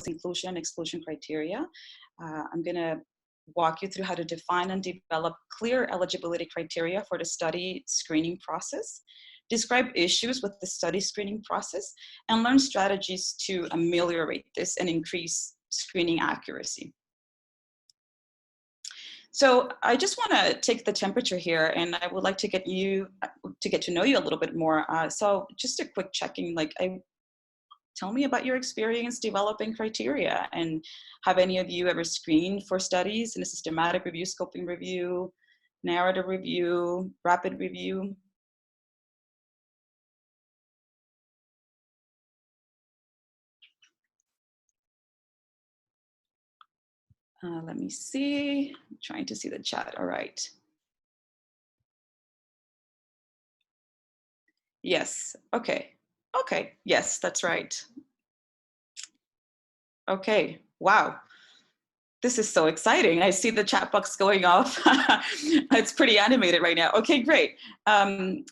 inclusion and exclusion criteria. I'm going to walk you through how to define and develop clear eligibility criteria for the study screening process, describe issues with the study screening process, and learn strategies to ameliorate this and increase screening accuracy. So I just want to take the temperature here, and I would like to get to know you a little bit more. So just a quick checking, like, tell me about your experience developing criteria, and have any of you ever screened for studies in a systematic review, scoping review, narrative review, rapid review? Let me see, I'm trying to see the chat, all right. Yes, okay, yes, that's right. Okay, wow. This is so exciting. I see the chat box going off. It's pretty animated right now. Okay, great.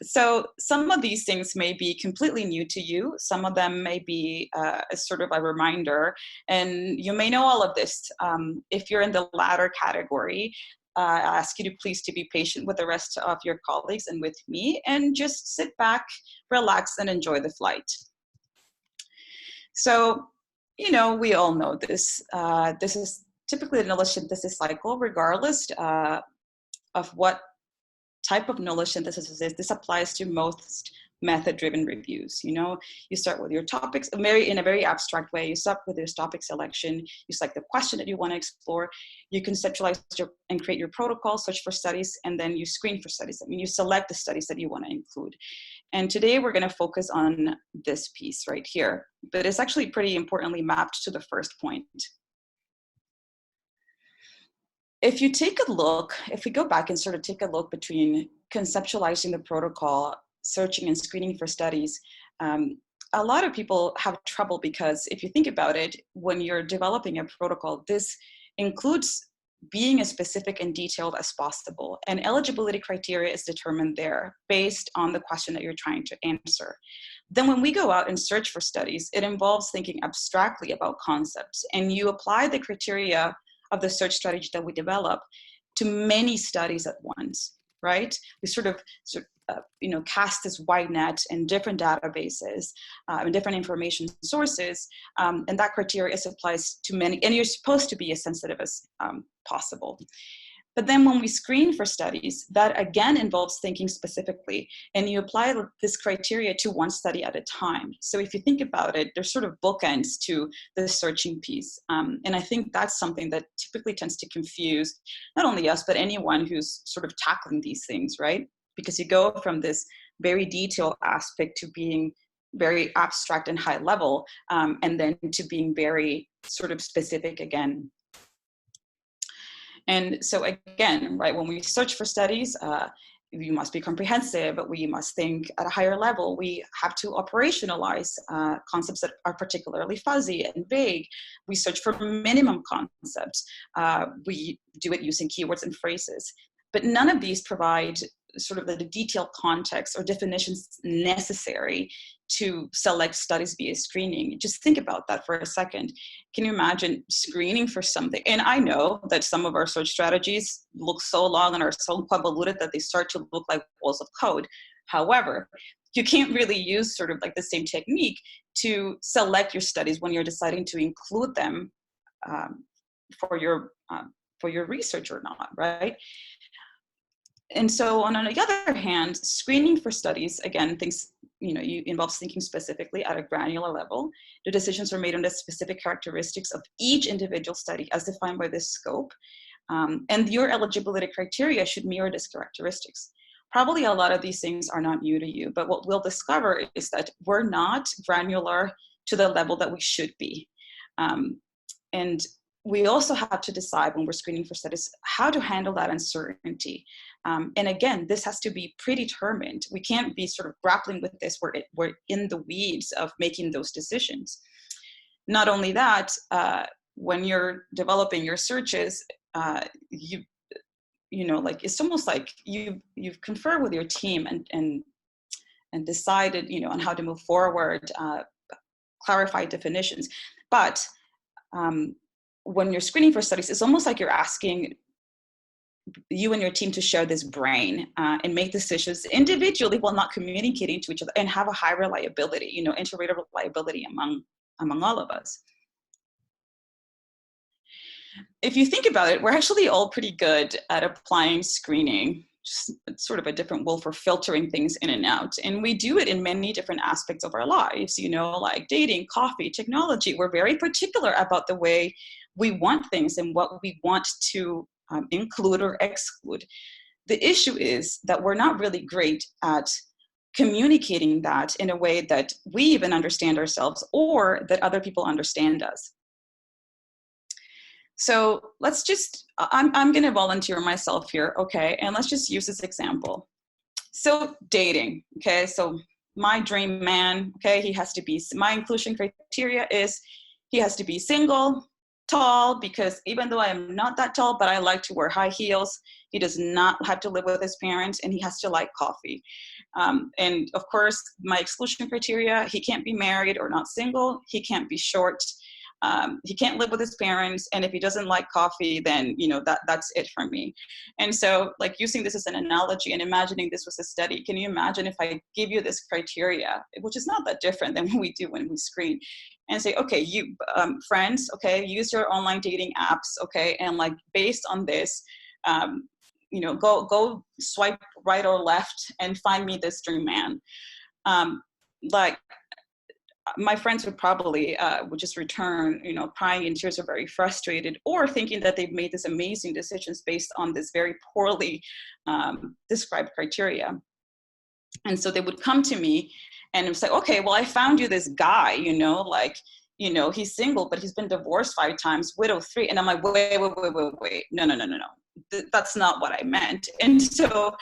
So some of these things may be completely new to you. Some of them may be a sort of a reminder, and you may know all of this. If you're in the latter category, I ask you to please to be patient with the rest of your colleagues and with me, and just sit back, relax, and enjoy the flight. So, you know, we all know this. This is typically a knowledge synthesis cycle, regardless of what type of knowledge synthesis is. This applies to most method-driven reviews. You know, you start with your topics in a very abstract way. You start with your topic selection. You select the question that you want to explore. You conceptualize and create your protocol, search for studies, and then you screen for studies. I mean, you select the studies that you want to include. And today we're going to focus on this piece right here, but it's actually pretty importantly mapped to the first point. If you take a look, if we go back and sort of take a look between conceptualizing the protocol, searching and screening for studies, a lot of people have trouble because if you think about it, when you're developing a protocol, this includes being as specific and detailed as possible. And eligibility criteria is determined there based on the question that you're trying to answer. Then when we go out and search for studies, it involves thinking abstractly about concepts, and you apply the criteria of the search strategy that we develop to many studies at once, right? We sort of cast this wide net in different databases and different information sources, and that criteria applies to many, and you're supposed to be as sensitive as possible. But then when we screen for studies, that again involves thinking specifically, and you apply this criteria to one study at a time. So if you think about it, there's sort of bookends to the searching piece. And I think that's something that typically tends to confuse not only us, but anyone who's sort of tackling these things, right? Because you go from this very detailed aspect to being very abstract and high level, and then to being very sort of specific again. And so again, right, when we search for studies, we must be comprehensive, but we must think at a higher level. We have to operationalize concepts that are particularly fuzzy and vague. We search for minimum concepts. We do it using keywords and phrases. But none of these provide sort of the detailed context or definitions necessary to select studies via screening. Just think about that for a second. Can you imagine screening for something? And I know that some of our search strategies look so long and are so convoluted that they start to look like walls of code. However, you can't really use sort of like the same technique to select your studies when you're deciding to include them for your research or not, right? And so on the other hand, screening for studies, again, involves thinking specifically at a granular level. The decisions are made on the specific characteristics of each individual study as defined by this scope. And your eligibility criteria should mirror these characteristics. Probably a lot of these things are not new to you, but what we'll discover is that we're not granular to the level that we should be. And we also have to decide when we're screening for studies how to handle that uncertainty. And again, this has to be predetermined. We can't be sort of grappling with this. We're in the weeds of making those decisions. Not only that, when you're developing your searches, it's almost like you've conferred with your team and decided, on how to move forward, clarify definitions. But when you're screening for studies, it's almost like you're asking you and your team to share this brain and make decisions individually while not communicating to each other, and have a high reliability, you know, inter-rater reliability among all of us. If you think about it, we're actually all pretty good at applying screening. It's sort of a different word for filtering things in and out. And we do it in many different aspects of our lives, you know, like dating, coffee, technology. We're very particular about the way we want things and what we want to include or exclude. The issue is that we're not really great at communicating that in a way that we even understand ourselves or that other people understand us. So let's just, I'm going to volunteer myself here, okay? And let's just use this example. So dating, okay? So my dream man, okay? He has to be, my inclusion criteria is he has to be single, tall, because even though I am not that tall, but I like to wear high heels, he does not have to live with his parents, and he has to like coffee. And of course, my exclusion criteria, he can't be married or not single, he can't be short, he can't live with his parents, and if he doesn't like coffee, then you know that's it for me. And so, like, using this as an analogy and imagining this was a study, can you imagine if I give you this criteria, which is not that different than what we do when we screen, and say, okay, you friends, okay, use your online dating apps, okay, and like based on this, you know, go swipe right or left and find me this dream man. Like, my friends would probably would just return, you know, crying in tears or very frustrated, or thinking that they've made this amazing decisions based on this very poorly described criteria. And so they would come to me and it was like, okay, well, I found you this guy, you know, like, you know, he's single, but he's been divorced 5 times, widow 3. And I'm like, wait, no. That's not what I meant. And so,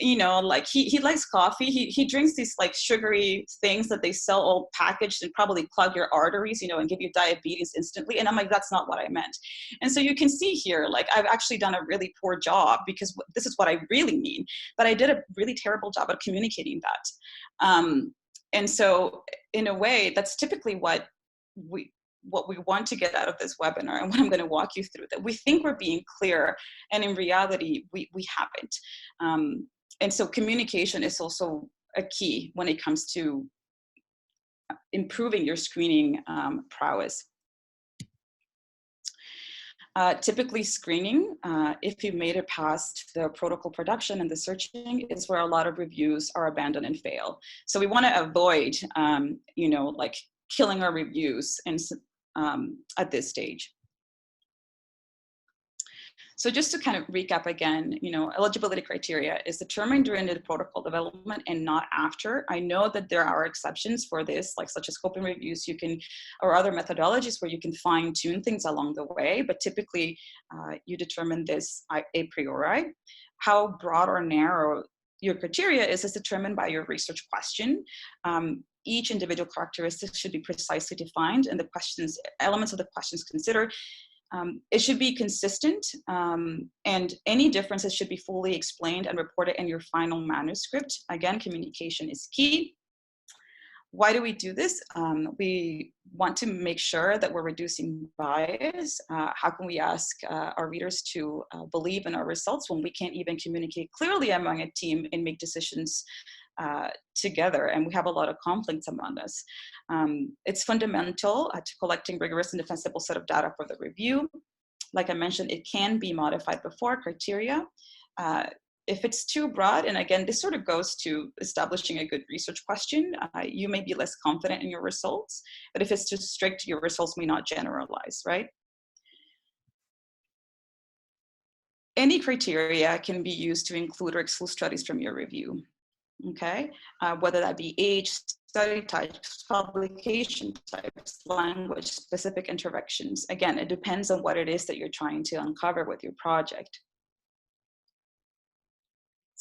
you know, like he likes coffee. He drinks these like sugary things that they sell all packaged and probably clog your arteries, you know, and give you diabetes instantly. And I'm like, that's not what I meant. And so you can see here, like, I've actually done a really poor job because this is what I really mean, but I did a really terrible job of communicating that. And so in a way, that's typically what we want to get out of this webinar, and what I'm going to walk you through, that we think we're being clear, and in reality, we haven't. And so communication is also a key when it comes to improving your screening prowess. Typically screening, if you've made it past the protocol production and the searching, is where a lot of reviews are abandoned and fail. So we want to avoid, you know, like killing our reviews and at this stage. So just to kind of recap again, you know, eligibility criteria is determined during the protocol development and not after. I know that there are exceptions for this, like such as scoping reviews, you can, or other methodologies where you can fine tune things along the way, but typically you determine this a priori. How broad or narrow your criteria is determined by your research question. Each individual characteristic should be precisely defined, and the questions, elements of the questions considered. It should be consistent, and any differences should be fully explained and reported in your final manuscript. Again, communication is key. Why do we do this? We want to make sure that we're reducing bias. How can we ask our readers to believe in our results when we can't even communicate clearly among a team and make decisions together, and we have a lot of conflicts among us? It's fundamental to collecting rigorous and defensible set of data for the review. Like I mentioned, it can be modified before criteria. If it's too broad, and again, this sort of goes to establishing a good research question, you may be less confident in your results, but if it's too strict, your results may not generalize, right? Any criteria can be used to include or exclude studies from your review, okay? Whether that be age, study types, publication types, language, specific interactions. Again, it depends on what it is that you're trying to uncover with your project.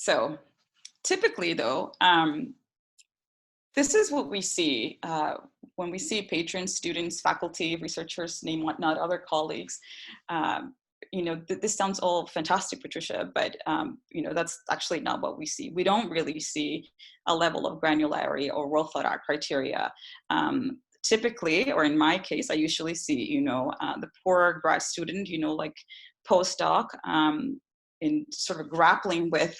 So typically though, this is what we see when we see patrons, students, faculty, researchers, name whatnot, other colleagues. You know, this sounds all fantastic, Patricia, but you know, that's actually not what we see. We don't really see a level of granularity or well thought out criteria typically, or in my case, I usually see, the poor grad student, like postdoc, in sort of grappling with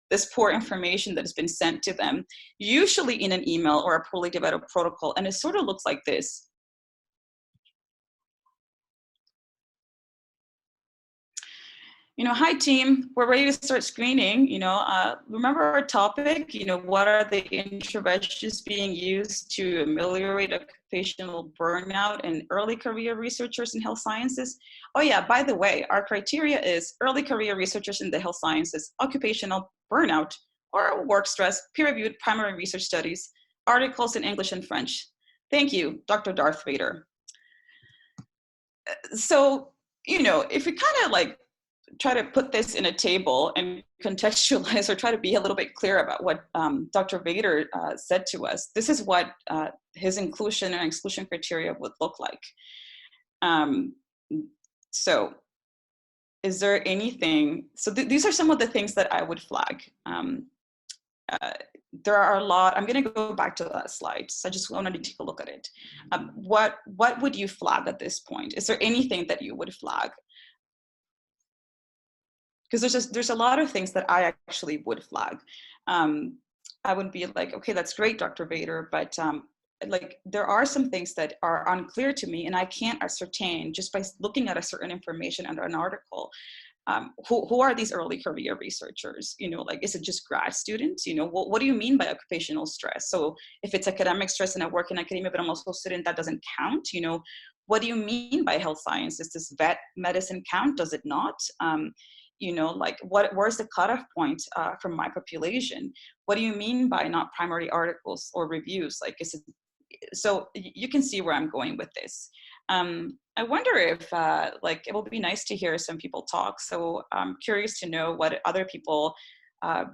this poor information that has been sent to them, usually in an email or a poorly developed protocol. And it sort of looks like this. Hi team, we're ready to start screening. Remember our topic, what are the interventions being used to ameliorate occupational burnout in early career researchers in health sciences? Oh yeah, by the way, our criteria is early career researchers in the health sciences, occupational burnout or work stress, peer-reviewed primary research studies, articles in English and French. Thank you, Dr. Darth Vader. So, if we kind of like try to put this in a table and contextualize or try to be a little bit clear about what Dr. Vader said to us, this is what his inclusion and exclusion criteria would look like. So is there anything, so these are some of the things that I would flag. There are a lot, I'm gonna go back to that slide. So I just wanted to take a look at it. What would you flag at this point? Is there anything that you would flag? Because there's a lot of things that I actually would flag. I would be like, okay, that's great, Dr. Vader, but like there are some things that are unclear to me and I can't ascertain just by looking at a certain information under an article. Who are these early career researchers? Like, is it just grad students? What do you mean by occupational stress? So if it's academic stress and I work in academia, but I'm also a student, that doesn't count. What do you mean by health sciences? Does vet medicine count? Does it not? Like where's the cutoff point from my population? What do you mean by not primary articles or reviews? Like, so you can see where I'm going with this. I wonder if like it will be nice to hear some people talk. So I'm curious to know what other people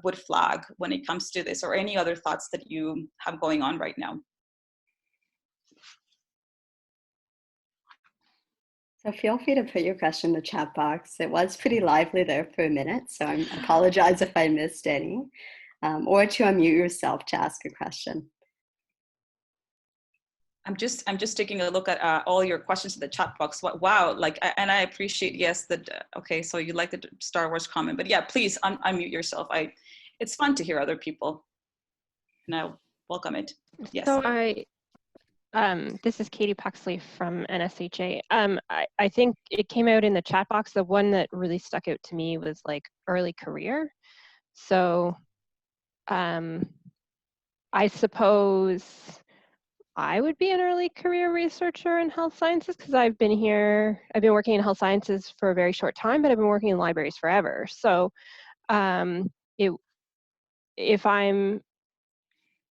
would flag when it comes to this, or any other thoughts that you have going on right now. So feel free to put your question in the chat box. It was pretty lively there for a minute, so I apologize if I missed any. Or to unmute yourself to ask a question. I'm just taking a look at all your questions in the chat box. Wow, like, and I appreciate, yes, that, okay, so you like the Star Wars comment, but yeah, please unmute yourself. It's fun to hear other people, and I welcome it. Yes. So this is Katie Paxley from NSHA. I think it came out in the chat box. The one that really stuck out to me was like early career. So I suppose I would be an early career researcher in health sciences because I've been working in health sciences for a very short time, but I've been working in libraries forever. So if I'm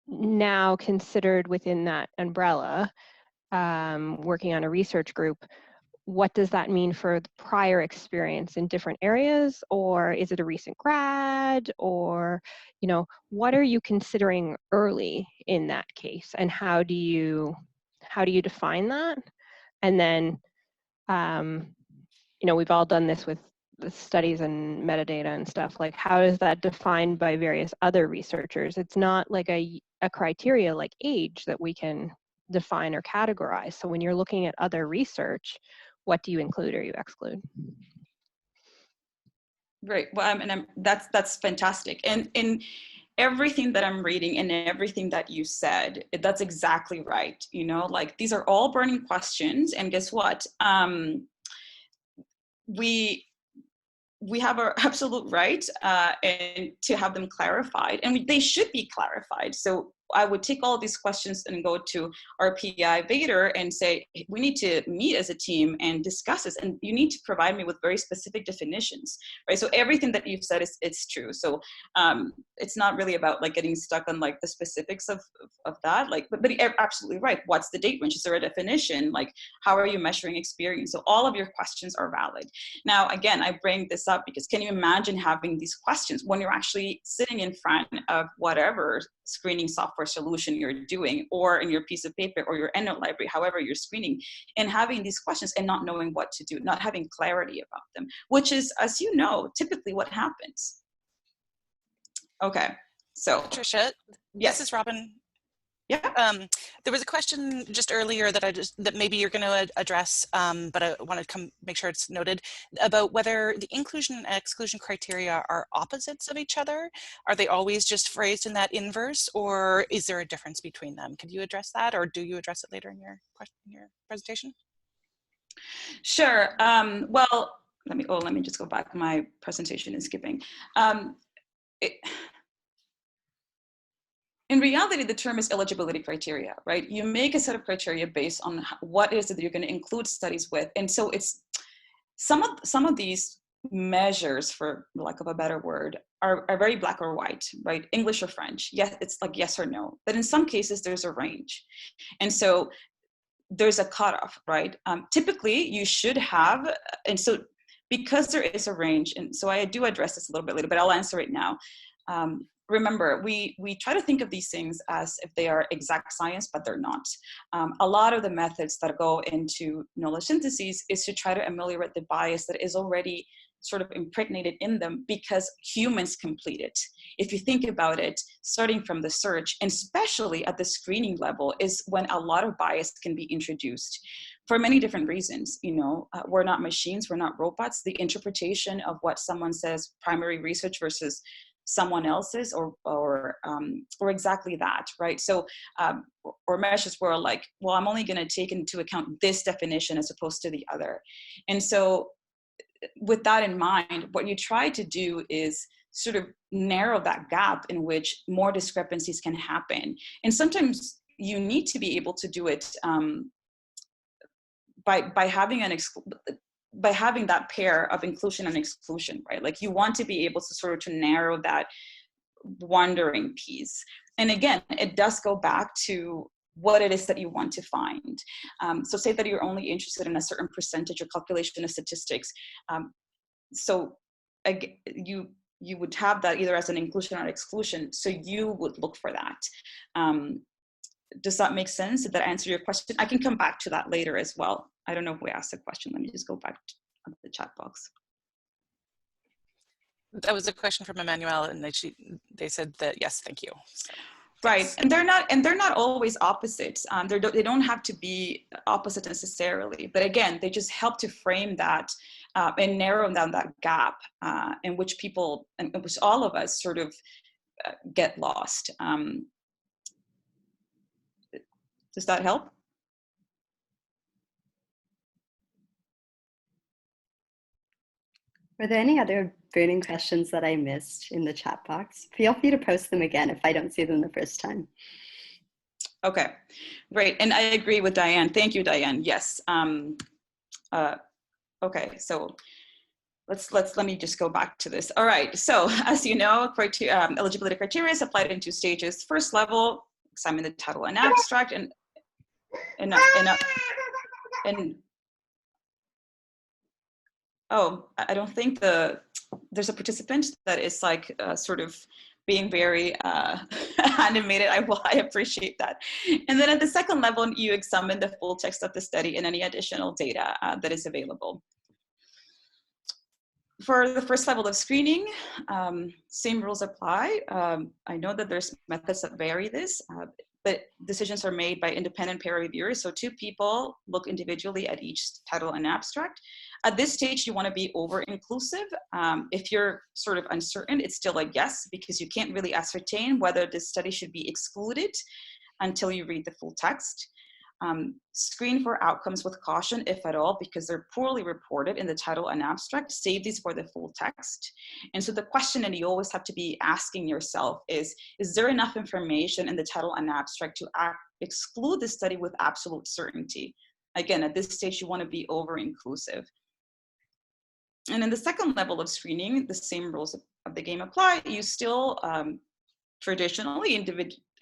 now considered within that umbrella, working on a research group, what does that mean for the prior experience in different areas? Or is it a recent grad? Or, what are you considering early in that case? And how do you define that? And then, we've all done this with the studies and metadata and stuff. Like, how is that defined by various other researchers? It's not like a criteria like age that we can define or categorize. So when you're looking at other research, what do you include or you exclude? Great. Well, that's fantastic. And in everything that I'm reading and everything that you said, that's exactly right. Like, these are all burning questions. And guess what? We have our absolute right and to have them clarified, and they should be clarified. So I would take all of these questions and go to our PI Vader and say, we need to meet as a team and discuss this, and you need to provide me with very specific definitions, right? So everything that you've said it's true. So it's not really about like getting stuck on like the specifics of that, like, but you're absolutely right. What's the date range? Is there a definition? Like, how are you measuring experience? So all of your questions are valid. Now, again, I bring this up because can you imagine having these questions when you're actually sitting in front of whatever screening software solution you're doing, or in your piece of paper or your EndNote library, however you're screening, and having these questions and not knowing what to do, not having clarity about them, which is, as you know, typically what happens. Okay, so Patricia, yes. This is Robin. Yeah. There was a question just earlier that maybe you're going to address, but I want to make sure it's noted, about whether the inclusion and exclusion criteria are opposites of each other. Are they always just phrased in that inverse, or is there a difference between them? Could you address that, or do you address it later in your presentation? Sure. Well, let me just go back. My presentation is skipping. In reality, the term is eligibility criteria, right? You make a set of criteria based on what is it that you're going to include studies with. And so it's some of these measures, for lack of a better word, are very black or white, right? English or French. Yes, it's like yes or no. But in some cases, there's a range. And so there's a cutoff, right? Typically, you should have, and so because there is a range, and so I do address this a little bit later, but I'll answer it now. Remember, we try to think of these things as if they are exact science, but they're not. A lot of the methods that go into knowledge syntheses is to try to ameliorate the bias that is already sort of impregnated in them because humans complete it. If you think about it, starting from the search, and especially at the screening level, is when a lot of bias can be introduced for many different reasons. We're not machines, we're not robots. The interpretation of what someone says, primary research versus someone else's, or exactly that, right? So, or measures where like, well, I'm only going to take into account this definition as opposed to the other. And so with that in mind, what you try to do is sort of narrow that gap in which more discrepancies can happen. And sometimes you need to be able to do it by having that pair of inclusion and exclusion, right? Like you want to be able to sort of to narrow that wandering piece. And again, it does go back to what it is that you want to find. So say that you're only interested in a certain percentage or calculation of statistics. So you would have that either as an inclusion or exclusion. So you would look for that. Does that make sense? Did that answer your question? I can come back to that later as well. I don't know if we asked a question. Let me just go back to the chat box. That was a question from Emmanuel, and they said that yes, thank you. So, right, and they're not always opposites. They don't have to be opposite necessarily, but again, they just help to frame that and narrow down that gap in which all of us sort of get lost. Does that help? Were there any other burning questions that I missed in the chat box? Feel free to post them again if I don't see them the first time. Okay, great. And I agree with Diane. Thank you, Diane. Yes. Okay, so let me just go back to this. All right. So as you know, eligibility criteria is applied in two stages. First level, examine the title and abstract, and oh, I don't think there's a participant that is like sort of being very animated. I appreciate that. And then at the second level, you examine the full text of the study and any additional data that is available. For the first level of screening, same rules apply. I know that there's methods that vary this, but decisions are made by independent peer reviewers. So two people look individually at each title and abstract. At this stage, you want to be over-inclusive. If you're sort of uncertain, it's still a yes, because you can't really ascertain whether this study should be excluded until you read the full text. Screen for outcomes with caution, if at all, because they're poorly reported in the title and abstract. Save these for the full text. And so the question that you always have to be asking yourself is there enough information in the title and abstract to exclude the study with absolute certainty? Again, at this stage, you want to be over-inclusive. And in the second level of screening, the same rules of the game apply. You still traditionally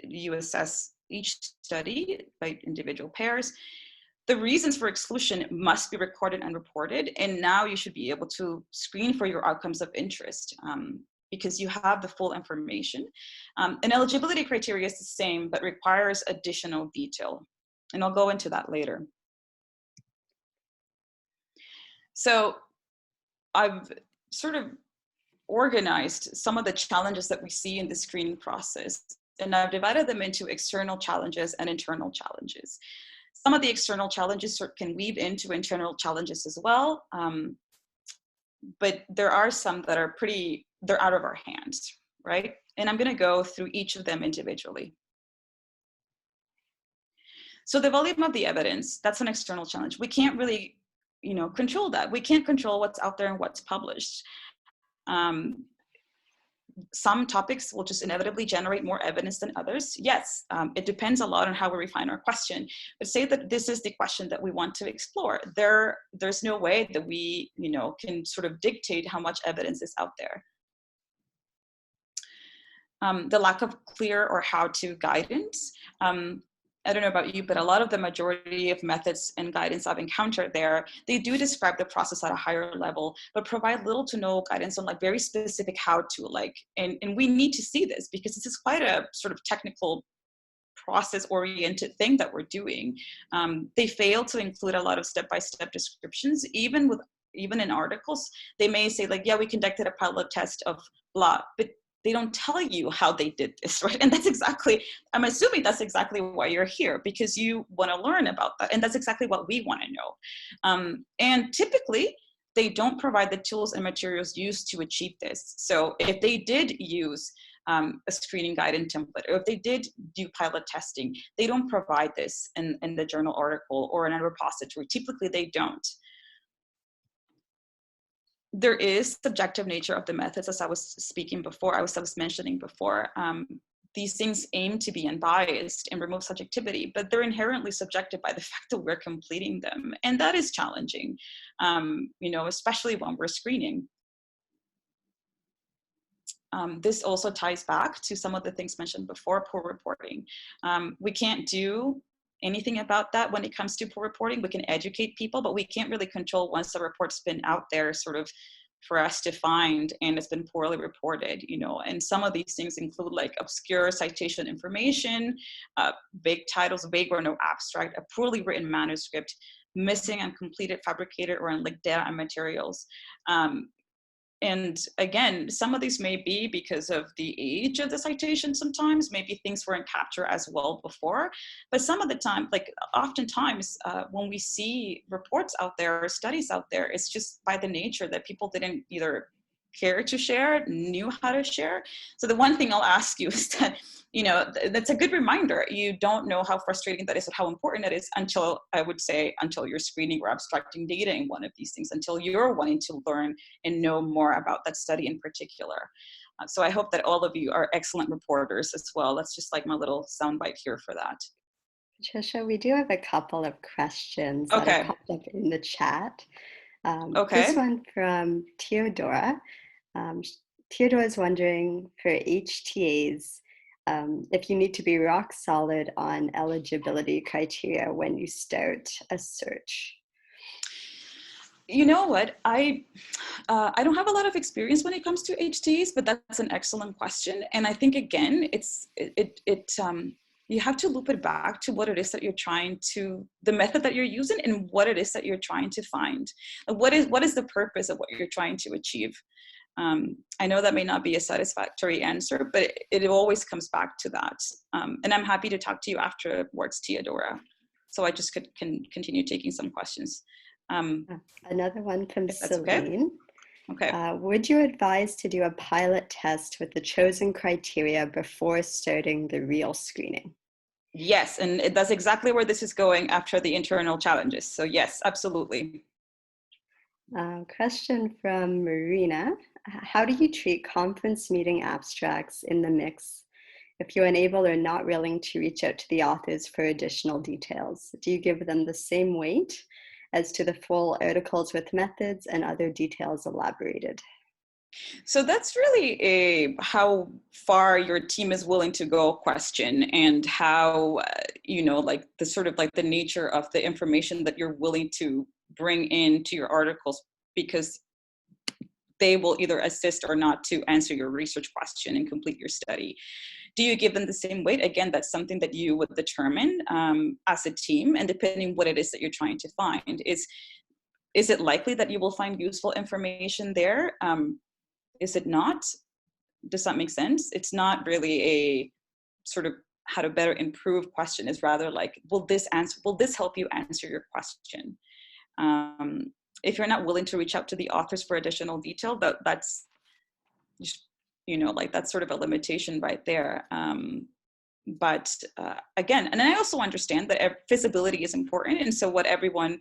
you assess each study by individual pairs. The reasons for exclusion must be recorded and reported, and now you should be able to screen for your outcomes of interest because you have the full information. And eligibility criteria is the same, but requires additional detail, and I'll go into that later. So I've sort of organized some of the challenges that we see in the screening process. And I've divided them into external challenges and internal challenges. Some of the external challenges can weave into internal challenges as well, but there are some that are they're out of our hands, right? And I'm going to go through each of them individually. So the volume of the evidence, that's an external challenge. We can't really, control that. We can't control what's out there and what's published. Some topics will just inevitably generate more evidence than others. Yes, it depends a lot on how we refine our question. But say that this is the question that we want to explore. There's no way that we, can sort of dictate how much evidence is out there. The lack of clear or how-to guidance. I don't know about you, but a lot of the majority of methods and guidance I've encountered there, they do describe the process at a higher level, but provide little to no guidance on like very specific how to, and we need to see this because this is quite a sort of technical process-oriented thing that we're doing. They fail to include a lot of step-by-step descriptions, even in articles. They may say like, yeah, we conducted a pilot test of blah, but they don't tell you how they did this, right? And I'm assuming that's exactly why you're here, because you want to learn about that. And that's exactly what we want to know. And typically, they don't provide the tools and materials used to achieve this. So if they did use a screening guide and template, or if they did do pilot testing, they don't provide this in the journal article or in a repository. Typically, they don't. There is subjective nature of the methods, as I was mentioning before. These things aim to be unbiased and remove subjectivity, but they're inherently subjective by the fact that we're completing them. And that is challenging, especially when we're screening. This also ties back to some of the things mentioned before, poor reporting. We can't do anything about that when it comes to poor reporting. We can educate people, but we can't really control once the report's been out there sort of for us to find and it's been poorly reported, and some of these things include like obscure citation information, vague titles, vague or no abstract, a poorly written manuscript, missing and completed, fabricated or unlinked data and materials. And again, some of these may be because of the age of the citation sometimes, maybe things weren't captured as well before, but some of the time, oftentimes when we see reports out there or studies out there, it's just by the nature that people didn't either care to share, knew how to share. So the one thing I'll ask you is that, that's a good reminder. You don't know how frustrating that is and how important it is until you're screening or abstracting data in one of these things, until you're wanting to learn and know more about that study in particular. So I hope that all of you are excellent reporters as well. That's just like my little soundbite here for that. Patricia, we do have a couple of questions that have popped up in the chat. This one from Theodora. Theodora is wondering for HTAs, if you need to be rock solid on eligibility criteria when you start a search. You know what? I don't have a lot of experience when it comes to HTAs, but that's an excellent question. And I think again, you have to loop it back to what it is that you're the method that you're using and what it is that you're trying to find. What is the purpose of what you're trying to achieve? I know that may not be a satisfactory answer, but it always comes back to that. And I'm happy to talk to you afterwards, Theodora. So I just can continue taking some questions. Another one from Celine. Okay. Would you advise to do a pilot test with the chosen criteria before starting the real screening? Yes, and that's exactly where this is going after the internal challenges. So yes, absolutely. Question from Marina. How do you treat conference meeting abstracts in the mix if you're unable or not willing to reach out to the authors for additional details? Do you give them the same weight as to the full articles with methods and other details elaborated? So that's really a how far your team is willing to go question, and how, the sort of the nature of the information that you're willing to bring into your articles, because they will either assist or not to answer your research question and complete your study. Do you give them the same weight? Again, that's something that you would determine as a team, and depending what it is that you're trying to find. Is it likely that you will find useful information there? Is it not? Does that make sense? It's not really sort of how to better improve question is rather like, will this help you answer your question? If you're not willing to reach out to the authors for additional detail, that's just, like that's sort of a limitation right there. But again, and I also understand that visibility is important, and so what everyone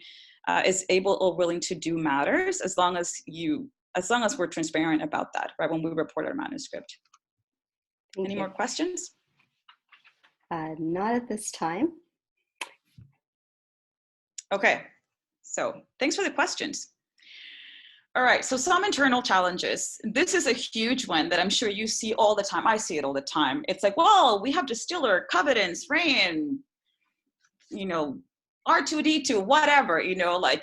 is able or willing to do matters, as long as we're transparent about that, right, when we report our manuscript. Any more questions? Not at this time. Okay, so thanks for the questions. All right, so some internal challenges. This is a huge one that I'm sure you see all the time. I see it all the time. It's like, well, we have distiller, covenants, rain, R2D2, whatever,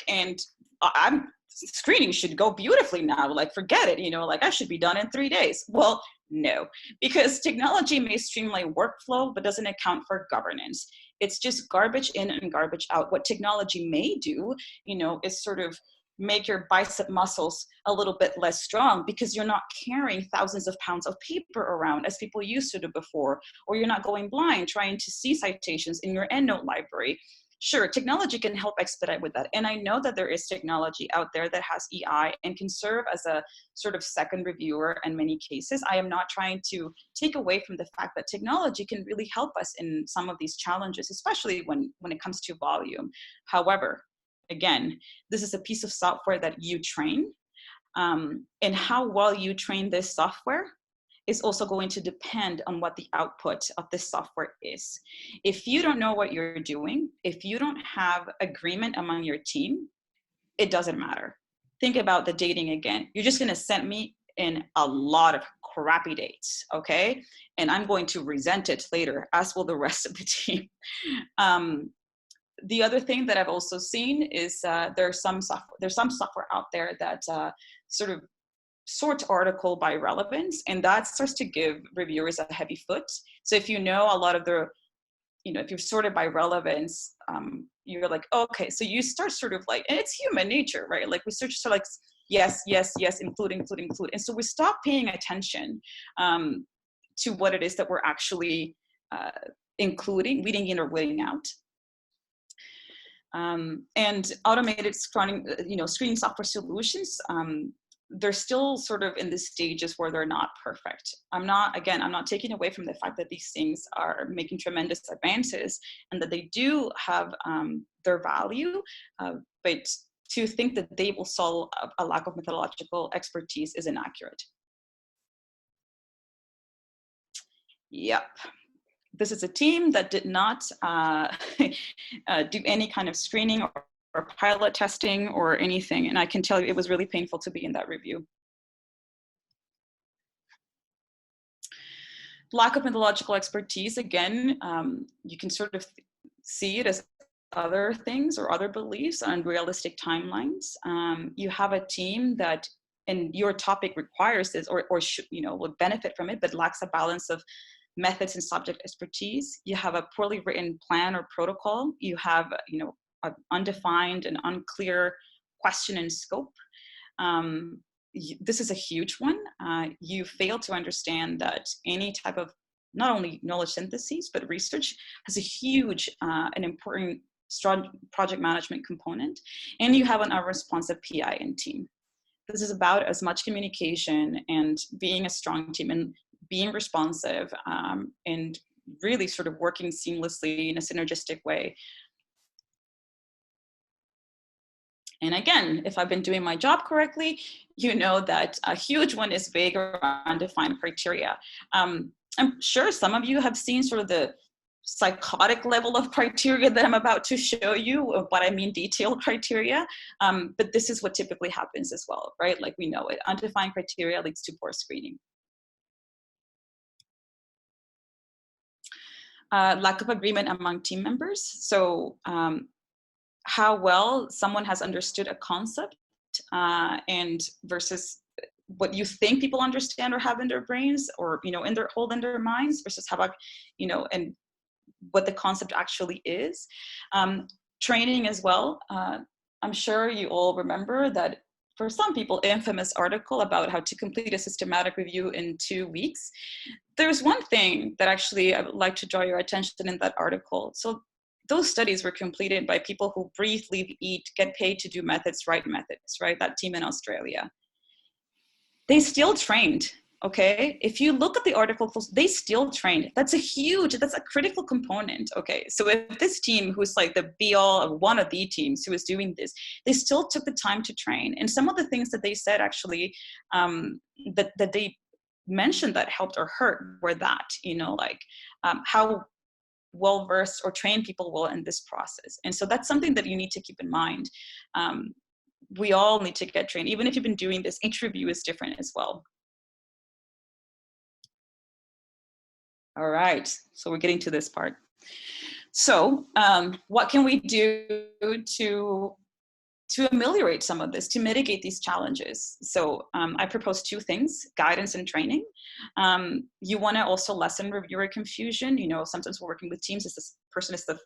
and I'm screening should go beautifully now. Like, forget it, I should be done in 3 days. Well, no, because technology may streamline workflow, but doesn't account for governance. It's just garbage in and garbage out. What technology may do, is sort of make your bicep muscles a little bit less strong, because you're not carrying thousands of pounds of paper around as people used to do before, or you're not going blind trying to see citations in your EndNote library. Sure, technology can help expedite with that. And I know that there is technology out there that has EI and can serve as a sort of second reviewer in many cases. I am not trying to take away from the fact that technology can really help us in some of these challenges, especially when it comes to volume. However, again, this is a piece of software that you train, and how well you train this software is also going to depend on what the output of this software is. If you don't know what you're doing, if you don't have agreement among your team, it doesn't matter. Think about the dating again. You're just gonna send me in a lot of crappy dates, okay? And I'm going to resent it later, as will the rest of the team. The other thing that I've also seen is there's some software out there that sort of sorts article by relevance, and that starts to give reviewers a heavy foot. So if you know a lot of the, if you're sorted by relevance, you're like, okay, so you start sort of like, and it's human nature, right? Like we start to like, yes, include. And so we stop paying attention to what it is that we're actually including, weeding in or weeding out. And automated screening, screening software solutions, they're still sort of in the stages where they're not perfect. I'm not taking away from the fact that these things are making tremendous advances and that they do have their value, but to think that they will solve a lack of methodological expertise is inaccurate. Yep. This is a team that did not do any kind of screening or pilot testing or anything. And I can tell you it was really painful to be in that review. Lack of methodological expertise, again, you can sort of see it as other things or other beliefs on realistic timelines. You have a team that, and your topic requires this or should, would benefit from it, but lacks a balance of methods and subject expertise. You have a poorly written plan or protocol. You have, an undefined and unclear question and scope. This is a huge one. You fail to understand that any type of not only knowledge syntheses, but research has a huge and important strong project management component. And you have an unresponsive PI and team. This is about as much communication and being a strong team and being responsive and really sort of working seamlessly in a synergistic way. And again, if I've been doing my job correctly, you know that a huge one is vague or undefined criteria. I'm sure some of you have seen sort of the psychotic level of criteria that I'm about to show you, what I mean detailed criteria, but this is what typically happens as well, right? Like we know it, undefined criteria leads to poor screening. Lack of agreement among team members. So how well someone has understood a concept and versus what you think people understand or have in their brains or, hold in their minds versus how about, and what the concept actually is. Training as well. I'm sure you all remember that for some people, infamous article about how to complete a systematic review in 2 weeks. There's one thing that actually I would like to draw your attention in that article. So those studies were completed by people who breathe, live, eat, get paid to do methods, right? That team in Australia. They still trained, okay? If you look at the articles, they still trained. That's a critical component, okay? So if this team, who's like the be-all of one of the teams who was doing this, they still took the time to train. And some of the things that they said actually, that they mentioned that helped or hurt were that, how well-versed or trained people will in this process. And so that's something that you need to keep in mind. We all need to get trained. Even if you've been doing this, each review is different as well. All right, so we're getting to this part. So what can we do to ameliorate some of this, to mitigate these challenges? So I propose 2 things: guidance and training. You want to also lessen reviewer confusion. Sometimes we're working with teams, this person is the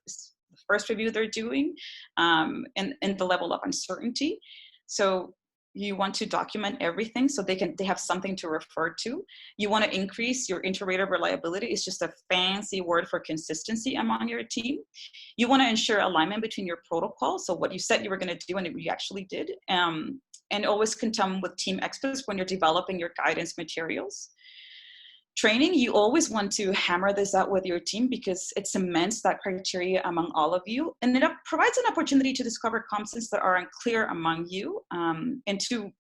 first review they're doing, and the level of uncertainty. So you want to document everything so they have something to refer to. You want to increase your inter-rater reliability. It's just a fancy word for consistency among your team. You want to ensure alignment between your protocol, so what you said you were going to do and what you actually did, and always contend with team experts when you're developing your guidance materials. Training, you always want to hammer this out with your team because it cements that criteria among all of you, and it provides an opportunity to discover concepts that are unclear among you, and to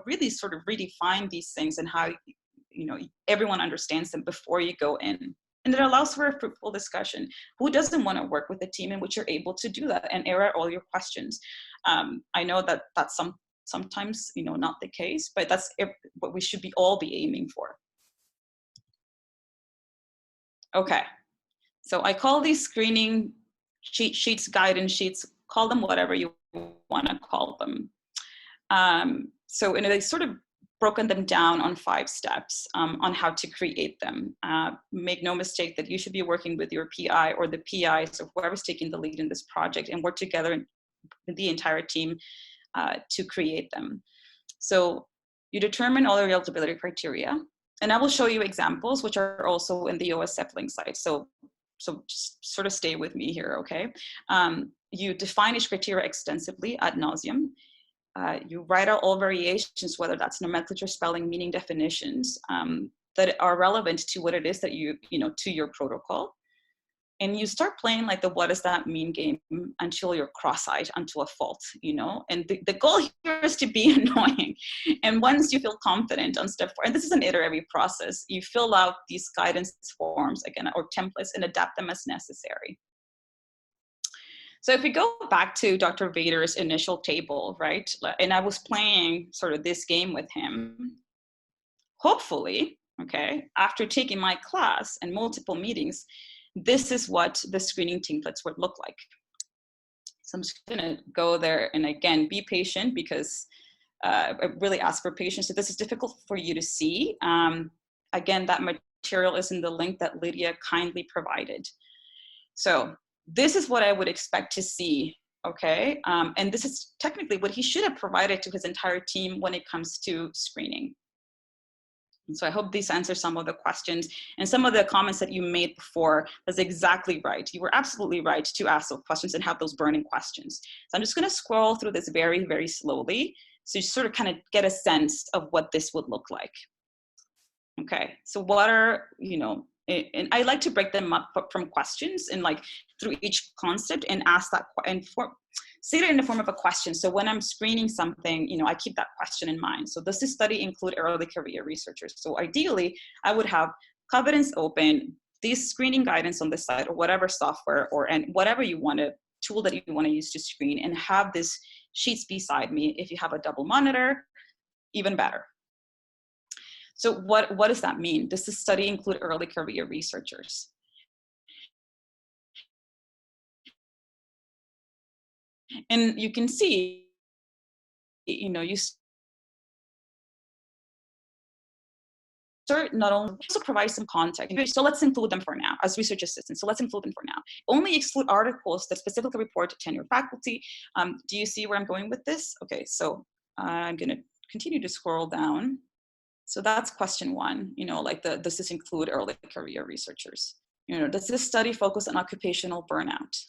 really sort of redefine these things and how everyone understands them before you go in. And it allows for a fruitful discussion. Who doesn't want to work with a team in which you're able to do that and air out all your questions? I know that that's sometimes not the case, but that's what we should all be aiming for. Okay, so I call these screening cheat sheets, guidance sheets, call them whatever you want to call them. So they sort of broken them down on 5 steps on how to create them. Make no mistake that you should be working with your PI or the PIs or whoever's taking the lead in this project and work together with the entire team to create them. So you determine all the eligibility criteria. And I will show you examples, which are also in the OSF link site. So just sort of stay with me here, okay? You define each criteria extensively ad nauseum. You write out all variations, whether that's nomenclature, spelling, meaning, definitions that are relevant to what it is that to your protocol. And you start playing like the what does that mean game until you're cross-eyed until a fault, and the goal here is to be annoying. And once you feel confident on step 4, and this is an iterative process, you fill out these guidance forms again, or templates, and adapt them as necessary. So if we go back to Dr. Vader's initial table, right, and I was playing sort of this game with him, hopefully, okay, after taking my class and multiple meetings, this is what the screening templates would look like. So I'm just gonna go there and again, be patient because I really ask for patience. So this is difficult for you to see. Again, that material is in the link that Lydia kindly provided. So this is what I would expect to see, okay? And this is technically what he should have provided to his entire team when it comes to screening. And so I hope these answer some of the questions and some of the comments that you made before. That's exactly right. You were absolutely right to ask those questions and have those burning questions. So I'm just going to scroll through this very, very slowly. So you sort of kind of get a sense of what this would look like. Okay, so what are, and I like to break them up from questions and like through each concept and ask that and say it in the form of a question. So when I'm screening something, I keep that question in mind. So does this study include early career researchers? So ideally, I would have Covidence open, these screening guidance on the site or whatever software and whatever tool that you want to use to screen, and have this sheets beside me. If you have a double monitor, even better. So what does that mean? Does this study include early career researchers? And you can see, you start not only also provide some context. So let's include them for now as research assistants. So let's include them for now. Only exclude articles that specifically report to tenured faculty. Do you see where I'm going with this? Okay, so I'm going to continue to scroll down. So that's question one, like does this include early career researchers? Does this study focus on occupational burnout?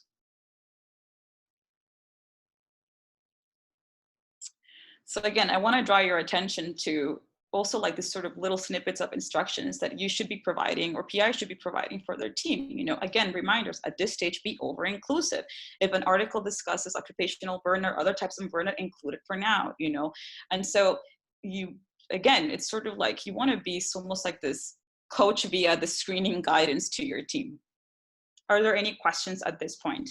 So again, I want to draw your attention to also like this sort of little snippets of instructions that you should be providing or PI should be providing for their team. Again, reminders at this stage, be over-inclusive. If an article discusses occupational burnout or other types of burnout, include it for now, And so again, it's sort of like you want to be almost like this coach via the screening guidance to your team. Are there any questions at this point?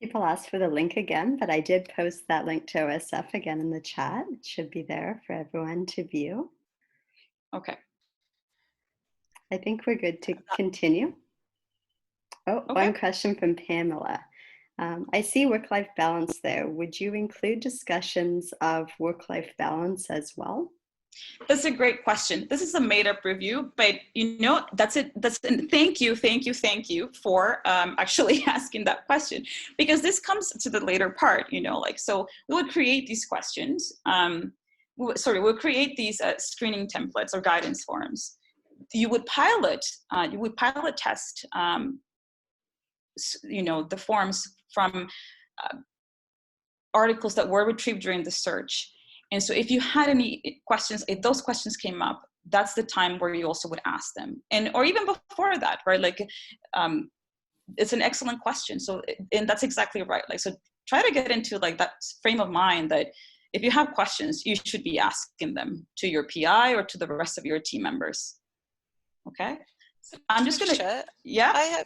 People asked for the link again, but I did post that link to OSF again in the chat. It should be there for everyone to view. Okay. I think we're good to continue. Oh, okay. One question from Pamela. I see work-life balance there. Would you include discussions of work-life balance as well? That's a great question. This is a made-up review, but that's it. Thank you for actually asking that question, because this comes to the later part. So we would create these questions. We'll create these screening templates or guidance forms. You would pilot test, the forms from articles that were retrieved during the search. And so if you had any questions, if those questions came up, that's the time where you also would ask them. Or even before that, right? Like, it's an excellent question. So, and that's exactly right. Like, so try to get into like that frame of mind that if you have questions, you should be asking them to your PI or to the rest of your team members. Okay. So I'm just gonna, yeah.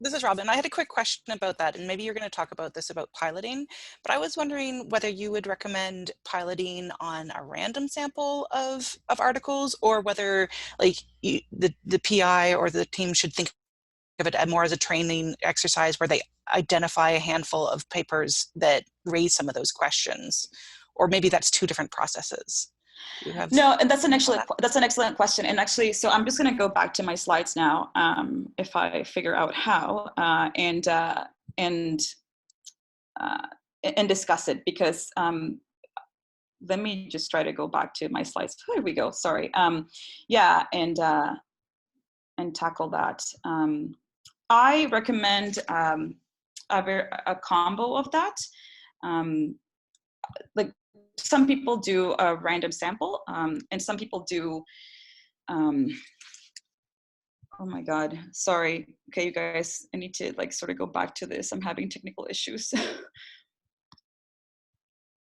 This is Robin. I had a quick question about that, and maybe you're going to talk about this about piloting, but I was wondering whether you would recommend piloting on a random sample of articles, or whether like the PI or the team should think of it more as a training exercise where they identify a handful of papers that raise some of those questions, or maybe that's two different processes. No, and that's an excellent question. And actually, so I'm just going to go back to my slides now, if I figure out how, and discuss it, because let me just try to go back to my slides. Here we go. Sorry. Yeah, and tackle that. I recommend a combo of that. Like, some people do a random sample, and some people do, oh my God, sorry. Okay, you guys, I need to like sort of go back to this. I'm having technical issues.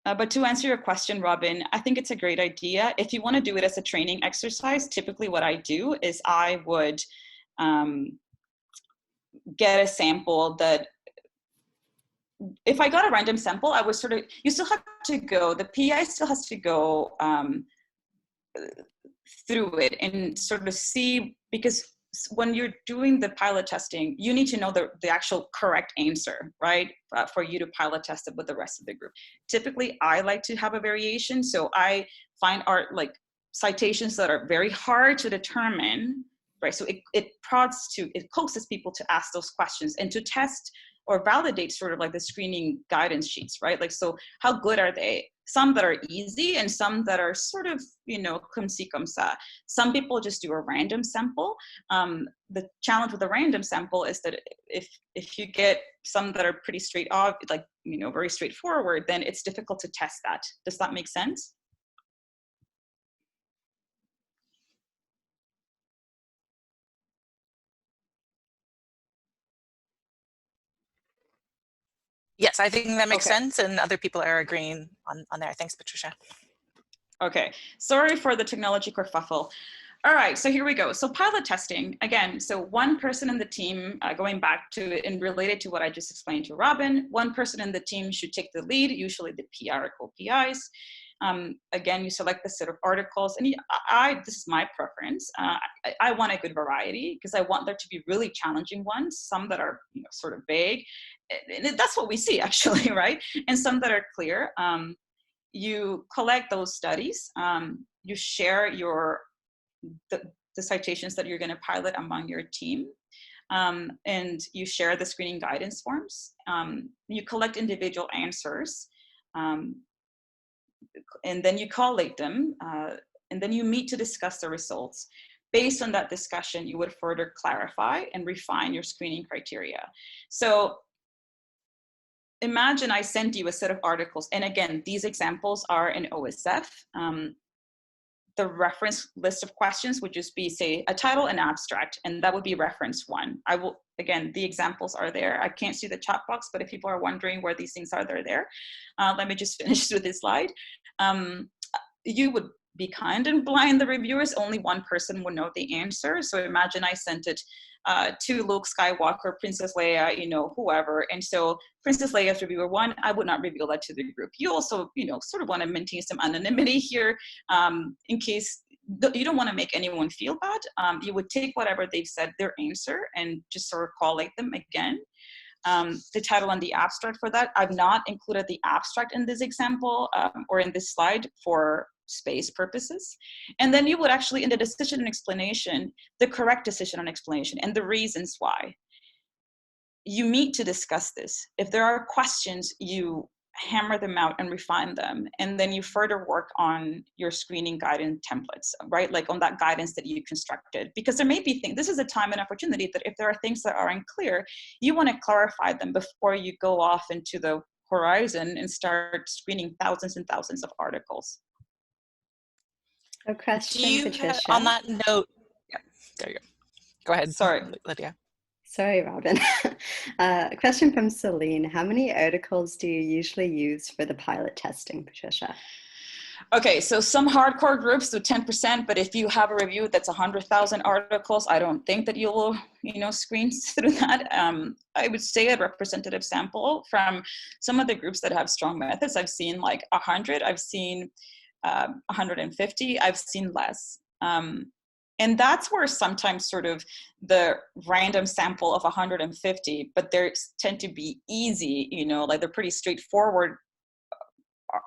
But to answer your question, Robin, I think it's a great idea. If you want to do it as a training exercise, typically what I do is I would get a sample that, if I got a random sample, I would sort of, you still have to go, the PI still has to go through it and sort of see, because when you're doing the pilot testing, you need to know the actual correct answer, right? For you to pilot test it with the rest of the group. Typically, I like to have a variation. So I find citations that are very hard to determine, right? So it coaxes people to ask those questions and to test or validate sort of like the screening guidance sheets, right? Like, so how good are they? Some that are easy and some that are sort of, comme ci, comme ça. Some people just do a random sample. The challenge with a random sample is that if you get some that are pretty straight off, like, very straightforward, then it's difficult to test that. Does that make sense? Yes, I think that makes sense, and other people are agreeing on there. Thanks, Patricia. Okay, sorry for the technology kerfuffle. All right, so here we go. So pilot testing, again, so one person in the team, going back to it and related to what I just explained to Robin, one person in the team should take the lead, usually the PI or co-PIs. Again, you select the set of articles, and this is my preference. I want a good variety because I want there to be really challenging ones, some that are sort of vague. And that's what we see actually, right? And some that are clear. You collect those studies. You share the citations that you're going to pilot among your team. And you share the screening guidance forms. You collect individual answers, and then you collate them, and then you meet to discuss the results. Based on that discussion, you would further clarify and refine your screening criteria. So imagine I sent you a set of articles, and again, these examples are in OSF. The reference list of questions would just be, say, a title and abstract, and that would be reference 1. I will, again, the examples are there. I can't see the chat box, but if people are wondering where these things are, they're there. Let me just finish with this slide. You would be kind and blind the reviewers. Only one person would know the answer. So imagine I sent it to Luke Skywalker, Princess Leia, you know, whoever. And so Princess Leia's reviewer 1, I would not reveal that to the group. You also, you know, sort of want to maintain some anonymity here in case you don't want to make anyone feel bad. You would take whatever they've said, their answer, and just sort of collate them again. The title and the abstract for that. I've not included the abstract in this example or in this slide for space purposes. And then you would actually, in the decision and explanation, the correct decision and explanation and the reasons why. You meet to discuss this. If there are questions, you hammer them out and refine them. And then you further work on your screening guidance templates, right? Like on that guidance that you constructed, because there may be things, this is a time and opportunity that if there are things that are unclear, you want to clarify them before you go off into the horizon and start screening thousands and thousands of articles. A question, Patricia. On that note, yeah, there you go. Go ahead. Sorry, Lydia. Sorry, Robin. A question from Celine. How many articles do you usually use for the pilot testing, Patricia? Okay, so some hardcore groups do 10%, but if you have a review that's 100,000 articles, I don't think that you will, you know, screen through that. I would say a representative sample from some of the groups that have strong methods. I've seen like 100, I've seen 150, I've seen less. And that's where sometimes sort of the random sample of 150, but they tend to be easy, you know, like they're pretty straightforward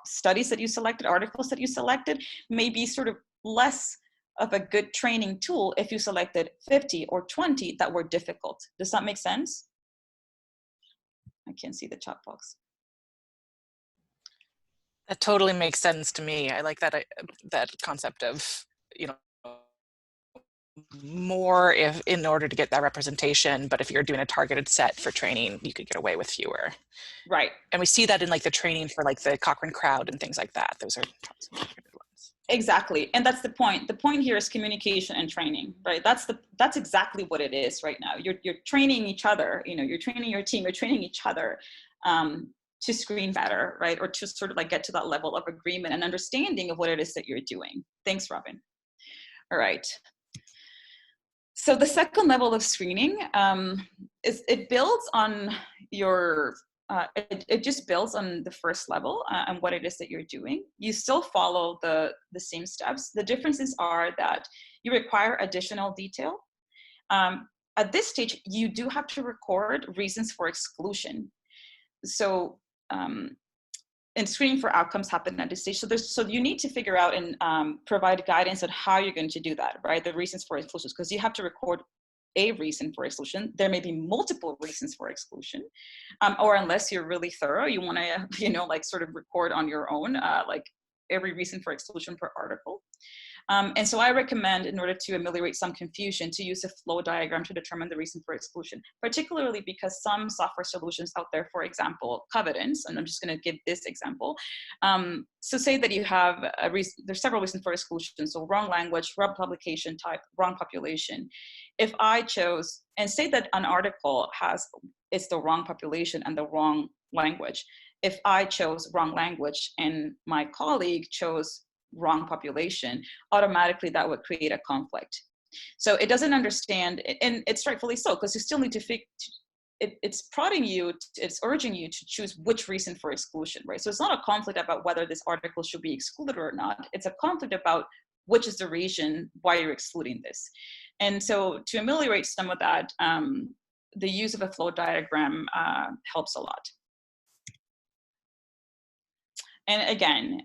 studies that you selected, articles that you selected, may be sort of less of a good training tool if you selected 50 or 20 that were difficult. Does that make sense? I can't see the chat box. That totally makes sense to me. I like that that concept of, you know, more if in order to get that representation, but if you're doing a targeted set for training, you could get away with fewer. Right. And we see that in like the training for like the Cochrane crowd and things like that. Those are good ones. Exactly. And that's the point. The point here is communication and training, right? That's exactly what it is right now. You're training each other, you know, you're training your team, you're training each other to screen better, right? Or to sort of like get to that level of agreement and understanding of what it is that you're doing. Thanks, Robin. All right. So the second level of screening it builds on your, it just builds on the first level and what it is that you're doing. You still follow the same steps. The differences are that you require additional detail. At this stage, you do have to record reasons for exclusion. So, and screening for outcomes happen at this stage. So you need to figure out and provide guidance on how you're going to do that, right? The reasons for exclusions, because you have to record a reason for exclusion. There may be multiple reasons for exclusion, or unless you're really thorough, you want to, you know, like sort of record on your own, like every reason for exclusion per article. And so I recommend, in order to ameliorate some confusion, to use a flow diagram to determine the reason for exclusion, particularly because some software solutions out there, for example, Covidence, and I'm just going to give this example. So say that you have a reason, there's several reasons for exclusion. So wrong language, wrong publication type, wrong population. If I chose, and say that an article it's the wrong population and the wrong language. If I chose wrong language and my colleague chose wrong population, automatically that would create a conflict. So it doesn't understand, and it's rightfully so, because you still need to it's prodding you, it's urging you to choose which reason for exclusion, right? So it's not a conflict about whether this article should be excluded or not. It's a conflict about which is the reason why you're excluding this. And so to ameliorate some of that, the use of a flow diagram helps a lot. And again,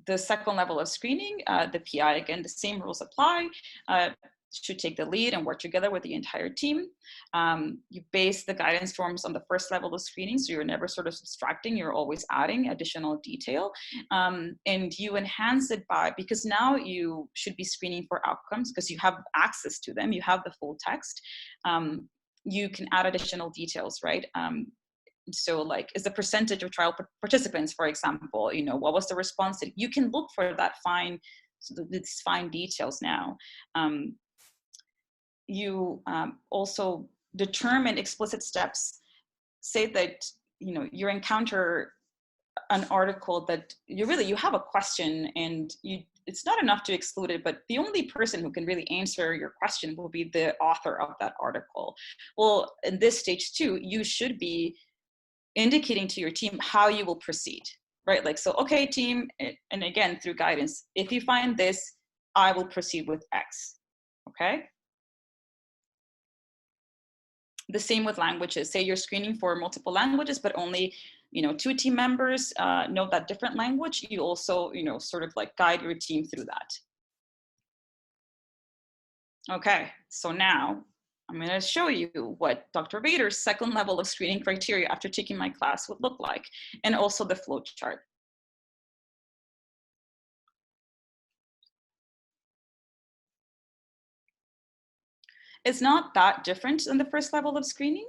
the second level of screening, the PI, again, the same rules apply, should take the lead and work together with the entire team. You base the guidance forms on the first level of screening, so you're never sort of subtracting, you're always adding additional detail. And you enhance it by, because now you should be screening for outcomes because you have access to them, you have the full text. You can add additional details, right? So like, is the percentage of trial participants, for example, you know, what was the response? You can look for that fine, so these fine details now. You also determine explicit steps. Say that, you know, you encounter an article that you have a question and it's not enough to exclude it, but the only person who can really answer your question will be the author of that article. Well, in this stage too, you should be indicating to your team how you will proceed, right? Like, so, okay, team, and again, through guidance, if you find this, I will proceed with X, okay? The same with languages. Say you're screening for multiple languages, but only, you know, 2 team members know that different language. You also, you know, sort of like guide your team through that. Okay, so now I'm going to show you what Dr. Vader's second level of screening criteria after taking my class would look like, and also the flow chart. It's not that different than the first level of screening,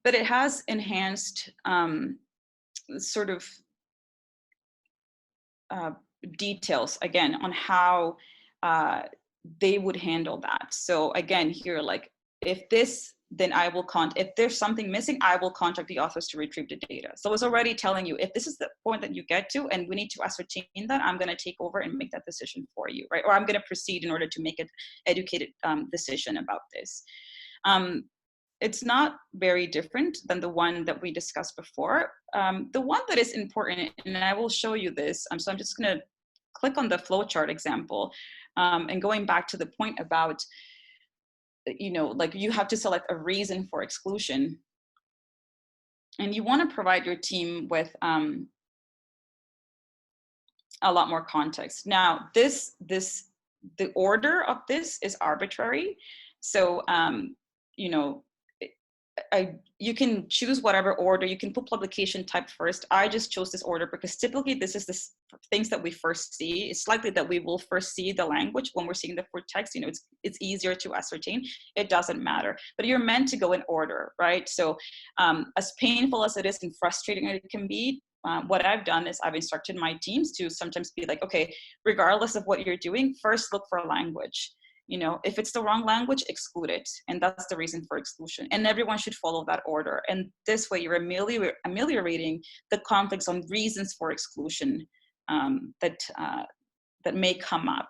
but it has enhanced sort of details, again, on how they would handle that. So again, here, like, if this, then I will if there's something missing, I will contact the authors to retrieve the data. So it's already telling you, if this is the point that you get to and we need to ascertain that, I'm going to take over and make that decision for you, right? Or I'm going to proceed in order to make an educated decision about this. It's not very different than the one that we discussed before. The one that is important, and I will show you this, so I'm just going to click on the flowchart example, and going back to the point about, you know, like, you have to select a reason for exclusion, and you want to provide your team with a lot more context. Now, the order of this is arbitrary, so you know, you can choose whatever order. You can put publication type first. I just chose this order because typically this is the things that we first see. It's likely that we will first see the language when we're seeing the full text. You know, it's easier to ascertain. It doesn't matter, but you're meant to go in order, right? So as painful as it is and frustrating as it can be, what I've done is I've instructed my teams to sometimes be like, okay, regardless of what you're doing, first look for a language. You know, if it's the wrong language, exclude it. And that's the reason for exclusion. And everyone should follow that order. And this way you're ameliorating the conflicts on reasons for exclusion that may come up.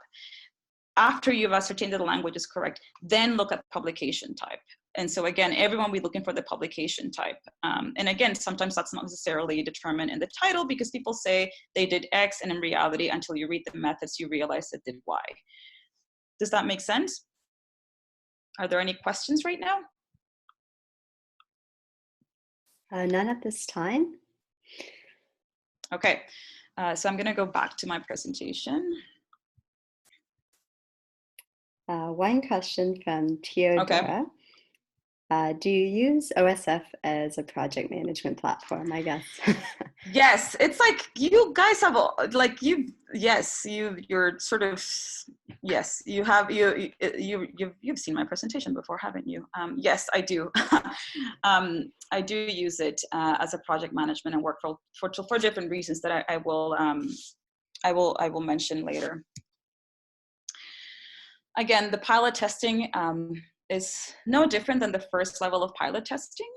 After you've ascertained that the language is correct, then look at publication type. And so again, everyone will be looking for the publication type. And again, sometimes that's not necessarily determined in the title because people say they did X, and in reality, until you read the methods, you realize it did Y. Does that make sense? Are there any questions right now? None at this time. Okay, so I'm going to go back to my presentation. One question from Theodora. Okay. Do you use OSF as a project management platform, I guess? Yes, it's like you guys have, like, you're sort of, yes, you have, you've seen my presentation before, haven't you? Yes, I do. I do use it as a project management and workflow for different reasons that I will mention later. Again, the pilot testing is no different than the first level of pilot testing.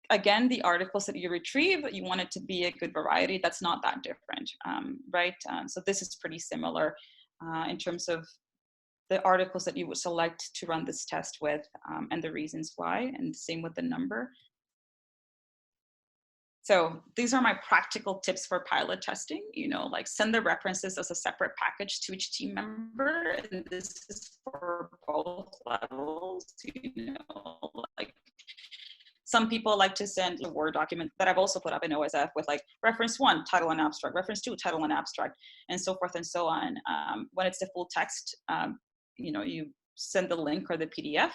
Again, the articles that you retrieve, you want it to be a good variety. That's not that different, right? So this is pretty similar in terms of the articles that you would select to run this test with and the reasons why, and same with the number. So these are my practical tips for pilot testing. You know, like, send the references as a separate package to each team member. And this is for both levels, you know, like, Some people like to send a Word document that I've also put up in OSF with like reference 1, title and abstract, reference 2, title and abstract, and so forth and so on. When it's the full text, you send the link or the PDF.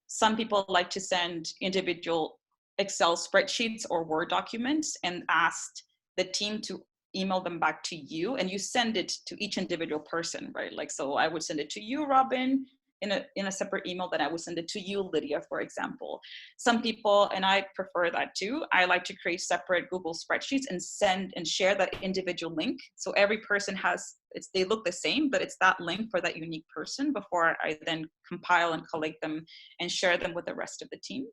Some people like to send individual Excel spreadsheets or Word documents and ask the team to email them back to you, and you send it to each individual person, right? Like, so I would send it to you, Robin, in a separate email, that I would send it to you, Lydia, for example. Some people, and I prefer that too, I like to create separate Google spreadsheets and send and share that individual link. So every person has, they look the same, but it's that link for that unique person before I then compile and collate them and share them with the rest of the team.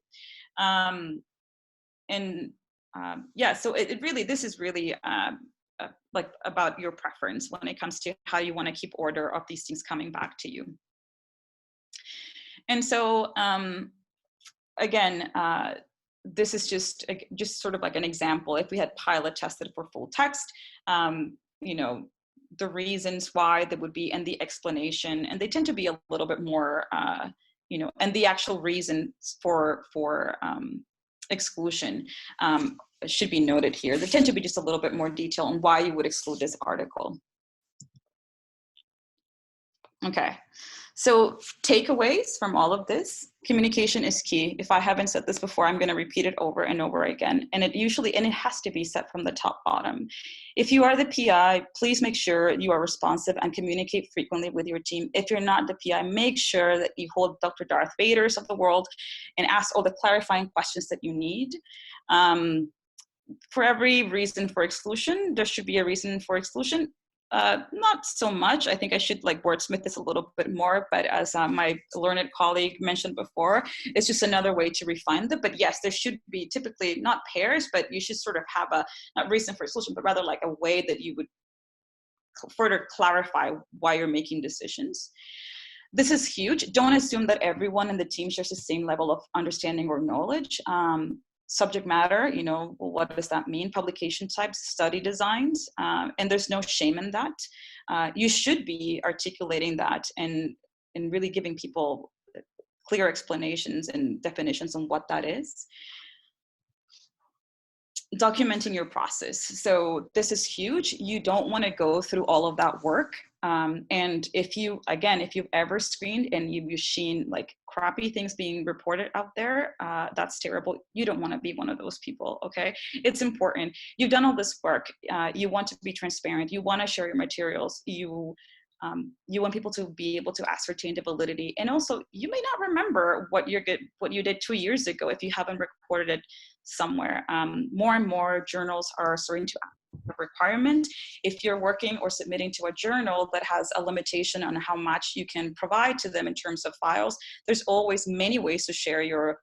Yeah, so it really, this is really like about your preference when it comes to how you want to keep order of these things coming back to you. And so, again, this is just sort of like an example. If we had pilot tested for full text, the reasons why there would be, and the explanation, and they tend to be a little bit more, and the actual reasons for exclusion should be noted here. They tend to be just a little bit more detail on why you would exclude this article. Okay, so takeaways from all of this: communication is key. If I haven't said this before, I'm going to repeat it over and over again. And it has to be set from the top bottom. If you are the PI, please make sure you are responsive and communicate frequently with your team. If you're not the PI, make sure that you hold Dr. Darth Vaders of the world and ask all the clarifying questions that you need. For every reason for exclusion, there should be a reason for exclusion. Not so much. I think I should like wordsmith this a little bit more, but as my learned colleague mentioned before, it's just another way to refine them. But yes, there should be typically not pairs, but you should sort of have a, not reason for exclusion, but rather like a way that you would further clarify why you're making decisions. This is huge. Don't assume that everyone in the team shares the same level of understanding or knowledge. Subject matter, what does that mean? Publication types, study designs, and there's no shame in that. You should be articulating that and really giving people clear explanations and definitions on what that is. Documenting your process. So this is huge. You don't want to go through all of that work. And if you've ever screened and you've seen like crappy things being reported out there, that's terrible. You don't want to be one of those people, okay? It's important. You've done all this work. You want to be transparent. You want to share your materials. You want people to be able to ascertain the validity. And also, you may not remember what you did 2 years ago if you haven't recorded it somewhere. More and more journals are starting to have a requirement. If you're working or submitting to a journal that has a limitation on how much you can provide to them in terms of files, there's always many ways to share your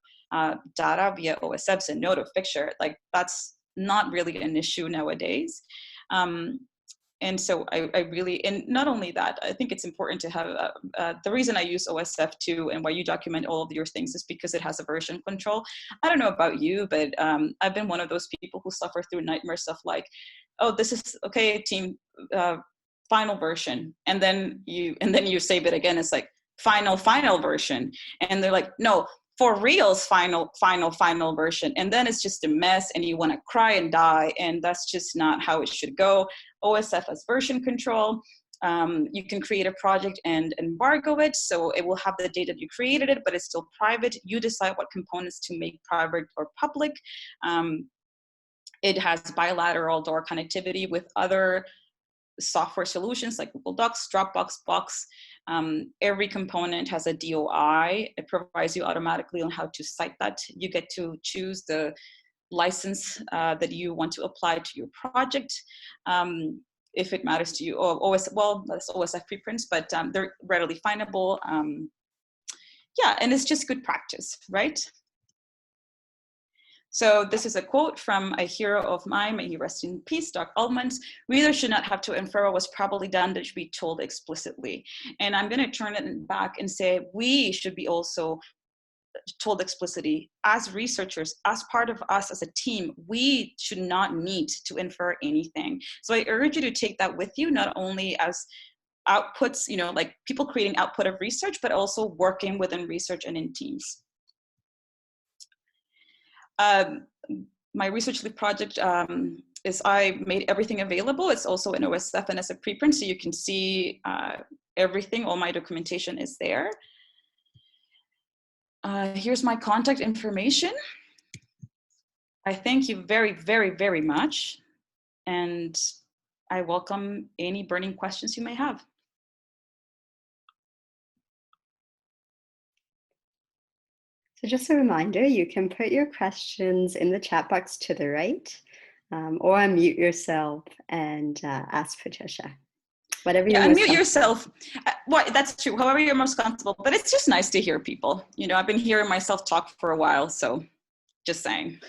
data via OSFs and Note or Fixture. Like, that's not really an issue nowadays. And so I really, and not only that, I think it's important to have, the reason I use OSF too, and why you document all of your things, is because it has a version control. I don't know about you, but I've been one of those people who suffer through nightmare stuff like, oh, this is, okay, team, final version. And then you save it again, it's like, final version. And they're like, no, for real's final version. And then it's just a mess and you want to cry and die, and that's just not how it should go. OSF has version control. You can create a project and embargo it, so it will have the date that you created it, but it's still private. You decide what components to make private or public. It has bilateral door connectivity with other software solutions like Google Docs, Dropbox, Box. Every component has a DOI. It provides you automatically on how to cite that. You get to choose the license that you want to apply to your project. If it matters to you, or that's OSF preprints, but they're readily findable. Yeah, and it's just good practice, right? So this is a quote from a hero of mine, may he rest in peace, Doc Altman's: "Readers should not have to infer what was probably done, that should be told explicitly." And I'm going to turn it back and say we should be also told explicitly as researchers, as part of us as a team. We should not need to infer anything. So I urge you to take that with you, not only as outputs, like people creating output of research, but also working within research and in teams. My research lead project is I made everything available. It's also in OSF and as a preprint, so you can see everything. All my documentation is there. Here's my contact information. I thank you very, very, very much. And I welcome any burning questions you may have. So just a reminder, you can put your questions in the chat box to the right, or unmute yourself and ask Patricia. Whatever you're unmute yourself. Well, that's true. However you're most comfortable, but it's just nice to hear people. You know, I've been hearing myself talk for a while, so just saying.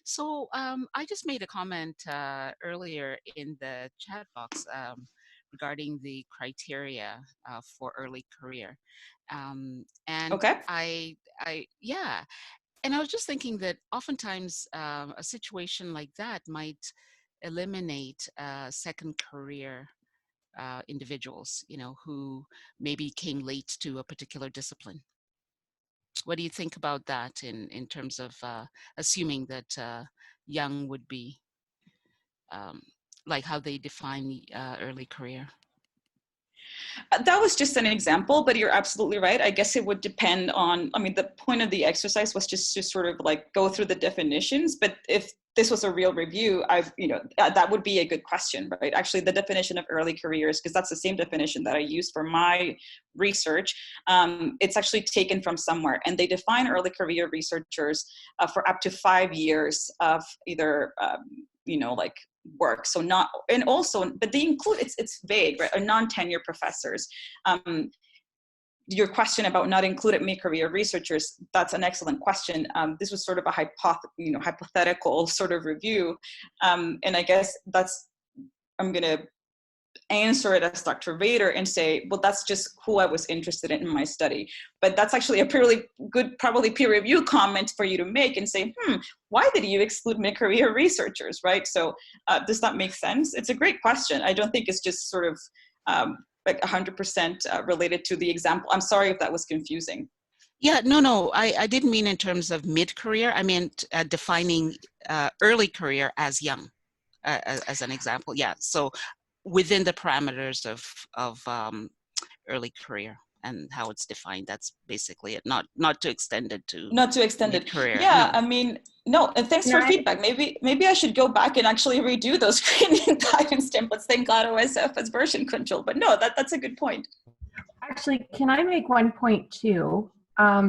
So I just made a comment earlier in the chat box regarding the criteria for early career. And okay. Yeah, and I was just thinking that oftentimes a situation like that might eliminate second career individuals, you know, who maybe came late to a particular discipline. What do you think about that in terms of assuming that young would be like how they define early career? That was just an example, but you're absolutely right. I guess it would depend on, I mean, the point of the exercise was just to sort of like go through the definitions, but if this was a real review, that would be a good question, right? Actually, the definition of early careers, because that's the same definition that I used for my research, it's actually taken from somewhere, and they define early career researchers for up to 5 years of either, like work. So not, and also, but they include, it's vague, right? Non-tenure professors. Your question about not included mid-career researchers, that's an excellent question. This was sort of a hypothetical sort of review. And I guess I'm gonna answer it as Dr. Vader and say, well, that's just who I was interested in my study. But that's actually a pretty good, probably peer review comment for you to make and say, why did you exclude mid-career researchers, right? So does that make sense? It's a great question. I don't think it's just sort of like 100% related to the example. I'm sorry if that was confusing. Yeah, no, I didn't mean in terms of mid-career. I meant defining early career as young, as an example. Yeah, so within the parameters of early career and how it's defined, that's basically it. Not to extend it to mid-career. Yeah, no. I mean, no, and thanks for feedback. Maybe I should go back and actually redo those screening guidance templates. Thank God OSF has version control, but no, that's a good point. Actually, can I make one point too?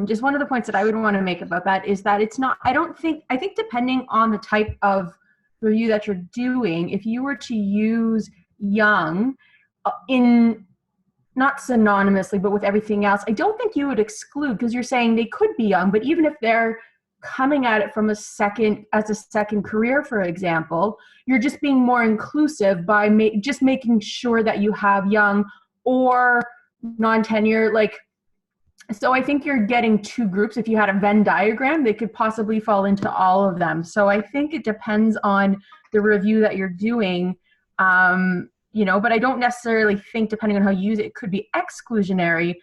Just one of the points that I would want to make about that is that it's not, I think depending on the type of review that you're doing, if you were to use young in, not synonymously, but with everything else, I don't think you would exclude, because you're saying they could be young, but even if they're coming at it from as a second career, for example, you're just being more inclusive by just making sure that you have young or non-tenure, so I think you're getting two groups. If you had a Venn diagram, they could possibly fall into all of them. So I think it depends on the review that you're doing, but I don't necessarily think, depending on how you use it, it could be exclusionary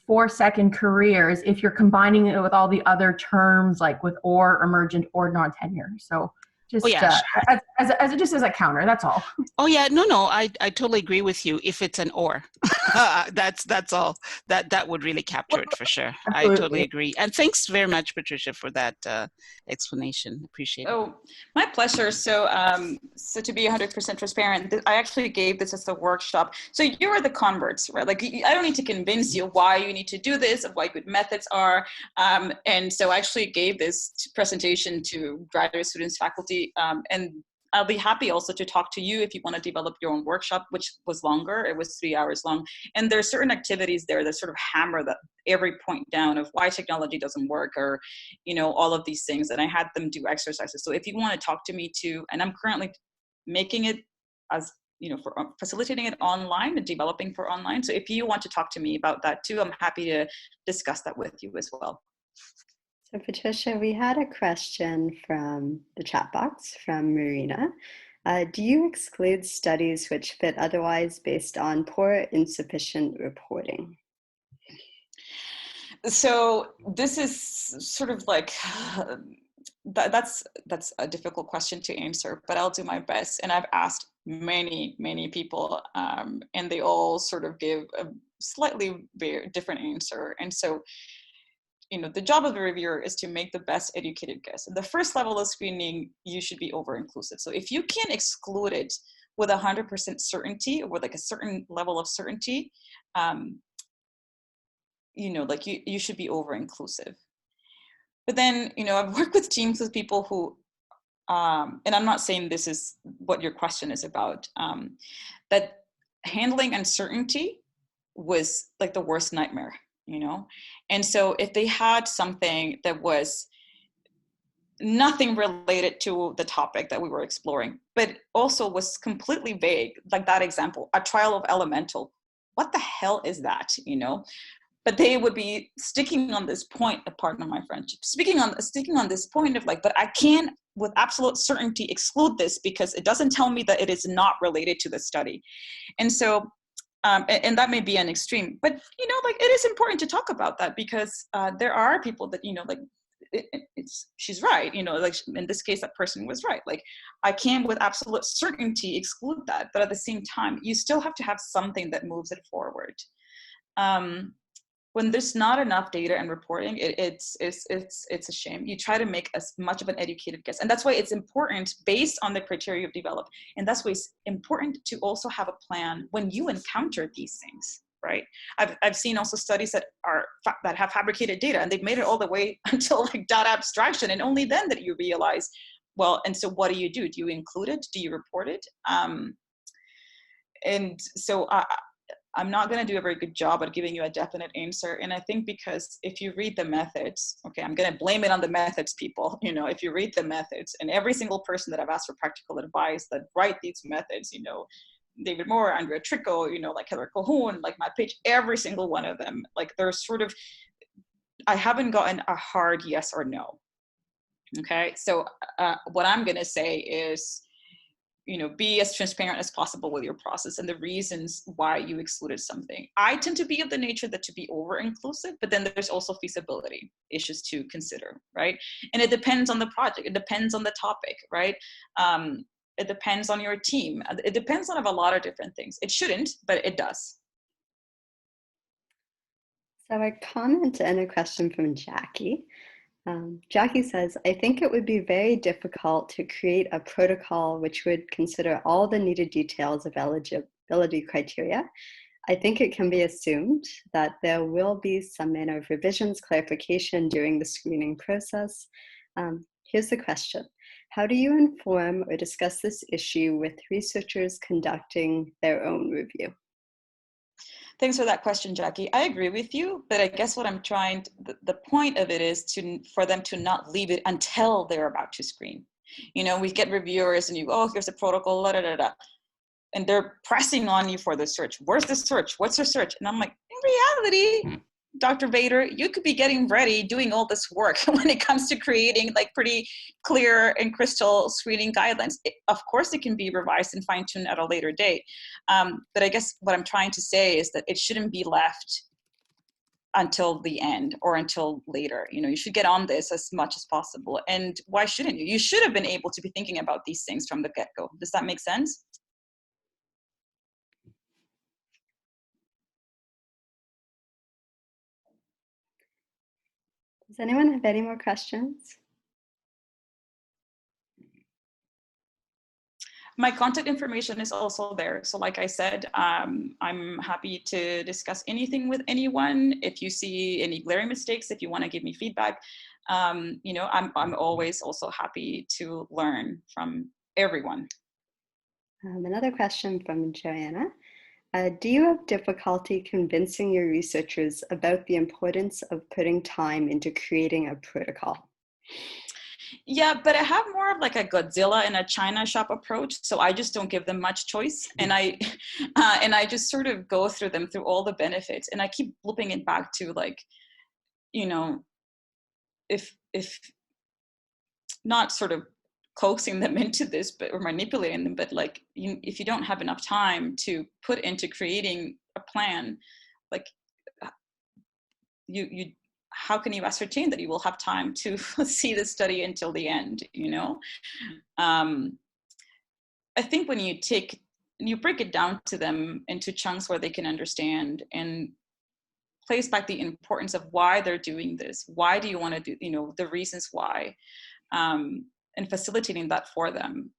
for second careers if you're combining it with all the other terms, like with or, emergent, or non-tenure. So just just as a counter, that's all. Oh yeah, no, I totally agree with you. If it's an or, that's all. That would really capture it for sure. Absolutely. I totally agree. And thanks very much, Patricia, for that explanation. Appreciate it. Oh, my pleasure. So, so to be 100% transparent, I actually gave this as a workshop. So you are the converts, right? Like, I don't need to convince you why you need to do this, what good methods are. And so I actually gave this presentation to graduate students, faculty, and I'll be happy also to talk to you if you want to develop your own workshop, which was longer. It was 3 hours long. And there are certain activities there that sort of hammer every point down of why technology doesn't work, or, all of these things. And I had them do exercises. So if you want to talk to me too, and I'm currently making it as, for facilitating it online and developing for online. So if you want to talk to me about that too, I'm happy to discuss that with you as well. So Patricia, we had a question from the chat box from Marina. Do you exclude studies which fit otherwise based on poor, insufficient reporting? So this is sort of like, that's a difficult question to answer, but I'll do my best. And I've asked many people, and they all sort of give a slightly different answer. And so, the job of the reviewer is to make the best educated guess. At the first level of screening, you should be over-inclusive. So if you can't exclude it with 100% certainty, or with like a certain level of certainty, you should be over-inclusive. But then, I've worked with teams with people who, and I'm not saying this is what your question is about, that handling uncertainty was like the worst nightmare, And so if they had something that was nothing related to the topic that we were exploring, but also was completely vague, like that example, a trial of elemental, what the hell is that, But they would be sticking on this point, pardon my French, sticking on this point of like, but I can't with absolute certainty exclude this because it doesn't tell me that it is not related to the study. And so, and that may be an extreme, but it is important to talk about that because there are people that, she's right, like in this case, that person was right. Like I can with absolute certainty exclude that, but at the same time, you still have to have something that moves it forward. When there's not enough data and reporting, it's a shame. You try to make as much of an educated guess. And that's why it's important based on the criteria you've developed. And that's why it's important to also have a plan when you encounter these things, right? I've seen also studies that have fabricated data and they've made it all the way until like data abstraction. And only then that you realize, well, and so what do? Do you include it? Do you report it? And so I'm not going to do a very good job at giving you a definite answer. And I think because if you read the methods, okay, I'm going to blame it on the methods people. If you read the methods, and every single person that I've asked for practical advice that write these methods, David Moore, Andrea Tricco, like Heather Colquhoun, like Matt Page, every single one of them, like they're sort of, I haven't gotten a hard yes or no. Okay, so what I'm going to say is, be as transparent as possible with your process and the reasons why you excluded something. I tend to be of the nature that to be over-inclusive, but then there's also feasibility issues to consider, right? And it depends on the project. It depends on the topic, right? It depends on your team. It depends on a lot of different things. It shouldn't, but it does. So a comment and a question from Jackie. Jackie says, I think it would be very difficult to create a protocol which would consider all the needed details of eligibility criteria. I think it can be assumed that there will be some manner of revisions, clarification during the screening process. Here's the question. How do you inform or discuss this issue with researchers conducting their own review? Thanks for that question, Jackie. I agree with you, but I guess what I'm the point of it is for them to not leave it until they're about to screen. We get reviewers and here's a protocol, and they're pressing on you for the search. Where's the search? What's the search? And I'm like, in reality, Dr. Vader, you could be getting ready, doing all this work when it comes to creating like pretty clear and crystal screening guidelines. Of course, it can be revised and fine-tuned at a later date. But I guess what I'm trying to say is that it shouldn't be left until the end or until later. You should get on this as much as possible. And why shouldn't you? You should have been able to be thinking about these things from the get-go. Does that make sense? Does anyone have any more questions? My contact information is also there. So like I said, I'm happy to discuss anything with anyone. If you see any glaring mistakes, if you want to give me feedback, I'm always also happy to learn from everyone. Another question from Joanna. Do you have difficulty convincing your researchers about the importance of putting time into creating a protocol? Yeah, but I have more of like a Godzilla in a China shop approach. So I just don't give them much choice. And I just sort of go through all the benefits. And I keep looping it back to like, if not sort of coaxing them into this, but or manipulating them, but like if you don't have enough time to put into creating a plan, like you how can you ascertain that you will have time to see the study until the end, you know? I think when you break it down to them into chunks where they can understand and place back the importance of why they're doing this, why do you want to do, you know, the reasons why, and facilitating that for them,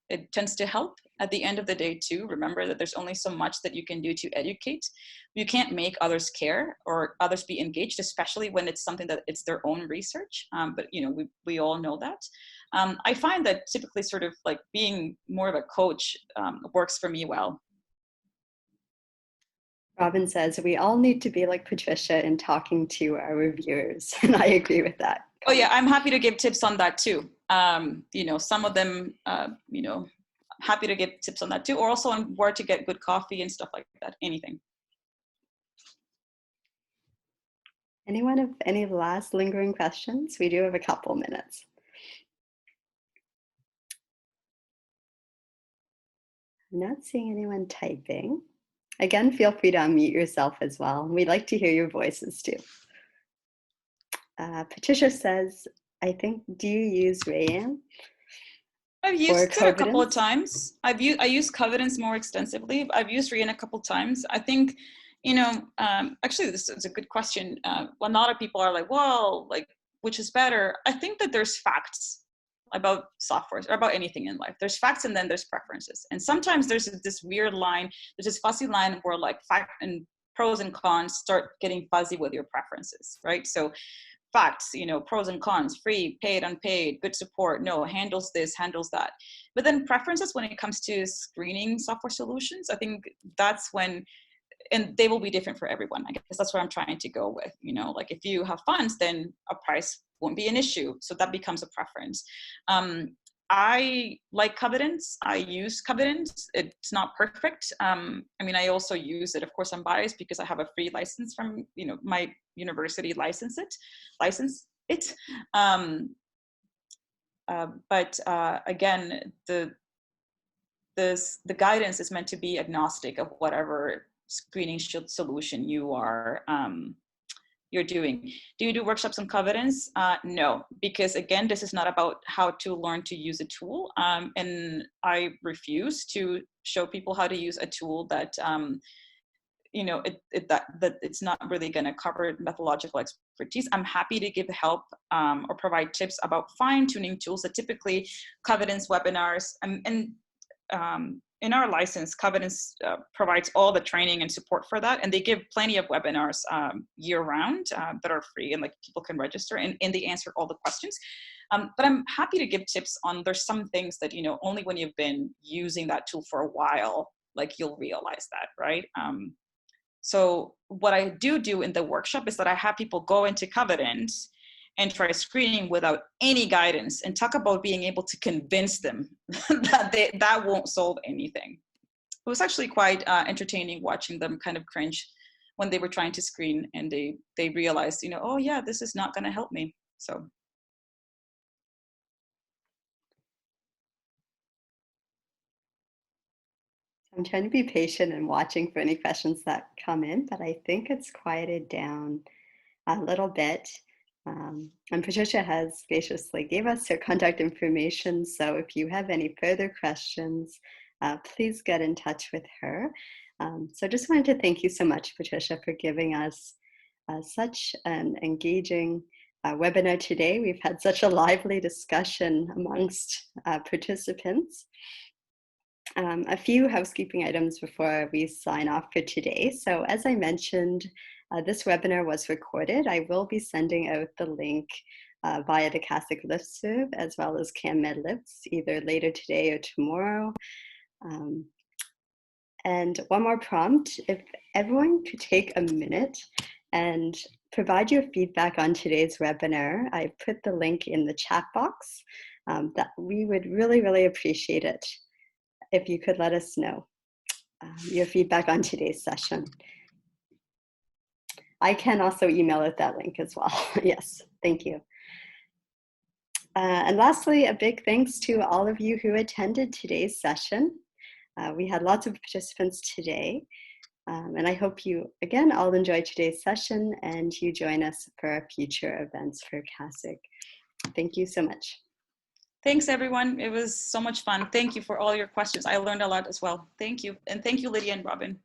it tends to help. At the end of the day too, remember that there's only so much that you can do to educate. You can't make others care or others be engaged, especially when it's something that it's their own research, but you know, we all know that. I find that typically sort of like being more of a coach works for me well. Robin says, we all need to be like Patricia in talking to our reviewers. And I agree with that. Oh yeah, I'm happy to give tips on that too. You know, some of them, you know, happy to give tips on that too, or also on where to get good coffee and stuff like that, anything. Anyone have any last lingering questions? We do have a couple minutes. I'm not seeing anyone typing. Again, feel free to unmute yourself as well. We'd like to hear your voices too. Patricia says, I think, do you use Rayan? I've used it a couple of times. I use Covidence more extensively. I've used Rayan a couple of times. I think, you know, actually this is a good question. A lot of people are like, well, like, which is better? I think that there's facts about software or about anything in life. There's facts and then there's preferences. And sometimes there's this weird line, there's this fuzzy line where like fact and pros and cons start getting fuzzy with your preferences, right? So facts, you know, pros and cons, free, paid, unpaid, good support, no, handles this, handles that. But then preferences when it comes to screening software solutions, I think that's when, and they will be different for everyone. I guess that's where I'm trying to go with, you know, like if you have funds, then a price won't be an issue. So that becomes a preference. I like Covidence. I use Covidence. It's not perfect. I mean, I also use it. Of course, I'm biased because I have a free license from, you know, my university license it. Again, the guidance is meant to be agnostic of whatever screening solution you are you're doing. Do you do workshops on Covidence? No, because again, this is not about how to learn to use a tool, and I refuse to show people how to use a tool that you know, that it's not really going to cover methodological expertise. I'm happy to give help or provide tips about fine-tuning tools that typically Covidence webinars and in our license, Covidence provides all the training and support for that, and they give plenty of webinars year-round that are free, and like people can register, and they answer all the questions. But I'm happy to give tips on, there's some things that, you know, only when you've been using that tool for a while, like you'll realize that, right? So what I do in the workshop is that I have people go into Covidence and try screening without any guidance and talk about being able to convince them that won't solve anything. It was actually quite entertaining watching them kind of cringe when they were trying to screen and they realized, you know, oh yeah, this is not going to help me. So. I'm trying to be patient and watching for any questions that come in, but I think it's quieted down a little bit. And Patricia has graciously gave us her contact information. So if you have any further questions, please get in touch with her. So just wanted to thank you so much, Patricia, for giving us such an engaging webinar today. We've had such a lively discussion amongst participants. A few housekeeping items before we sign off for today. So as I mentioned, this webinar was recorded. I will be sending out the link via the KSIG listserv as well as CanMedLibs either later today or tomorrow. And one more prompt, if everyone could take a minute and provide your feedback on today's webinar. I put the link in the chat box. That we would really, really appreciate it if you could let us know your feedback on today's session. I can also email it that link as well. Yes, thank you. And lastly, a big thanks to all of you who attended today's session. We had lots of participants today. And I hope you, again, all enjoyed today's session and you join us for our future events for KSIG. Thank you so much. Thanks, everyone. It was so much fun. Thank you for all your questions. I learned a lot as well. Thank you. And thank you, Lydia and Robin.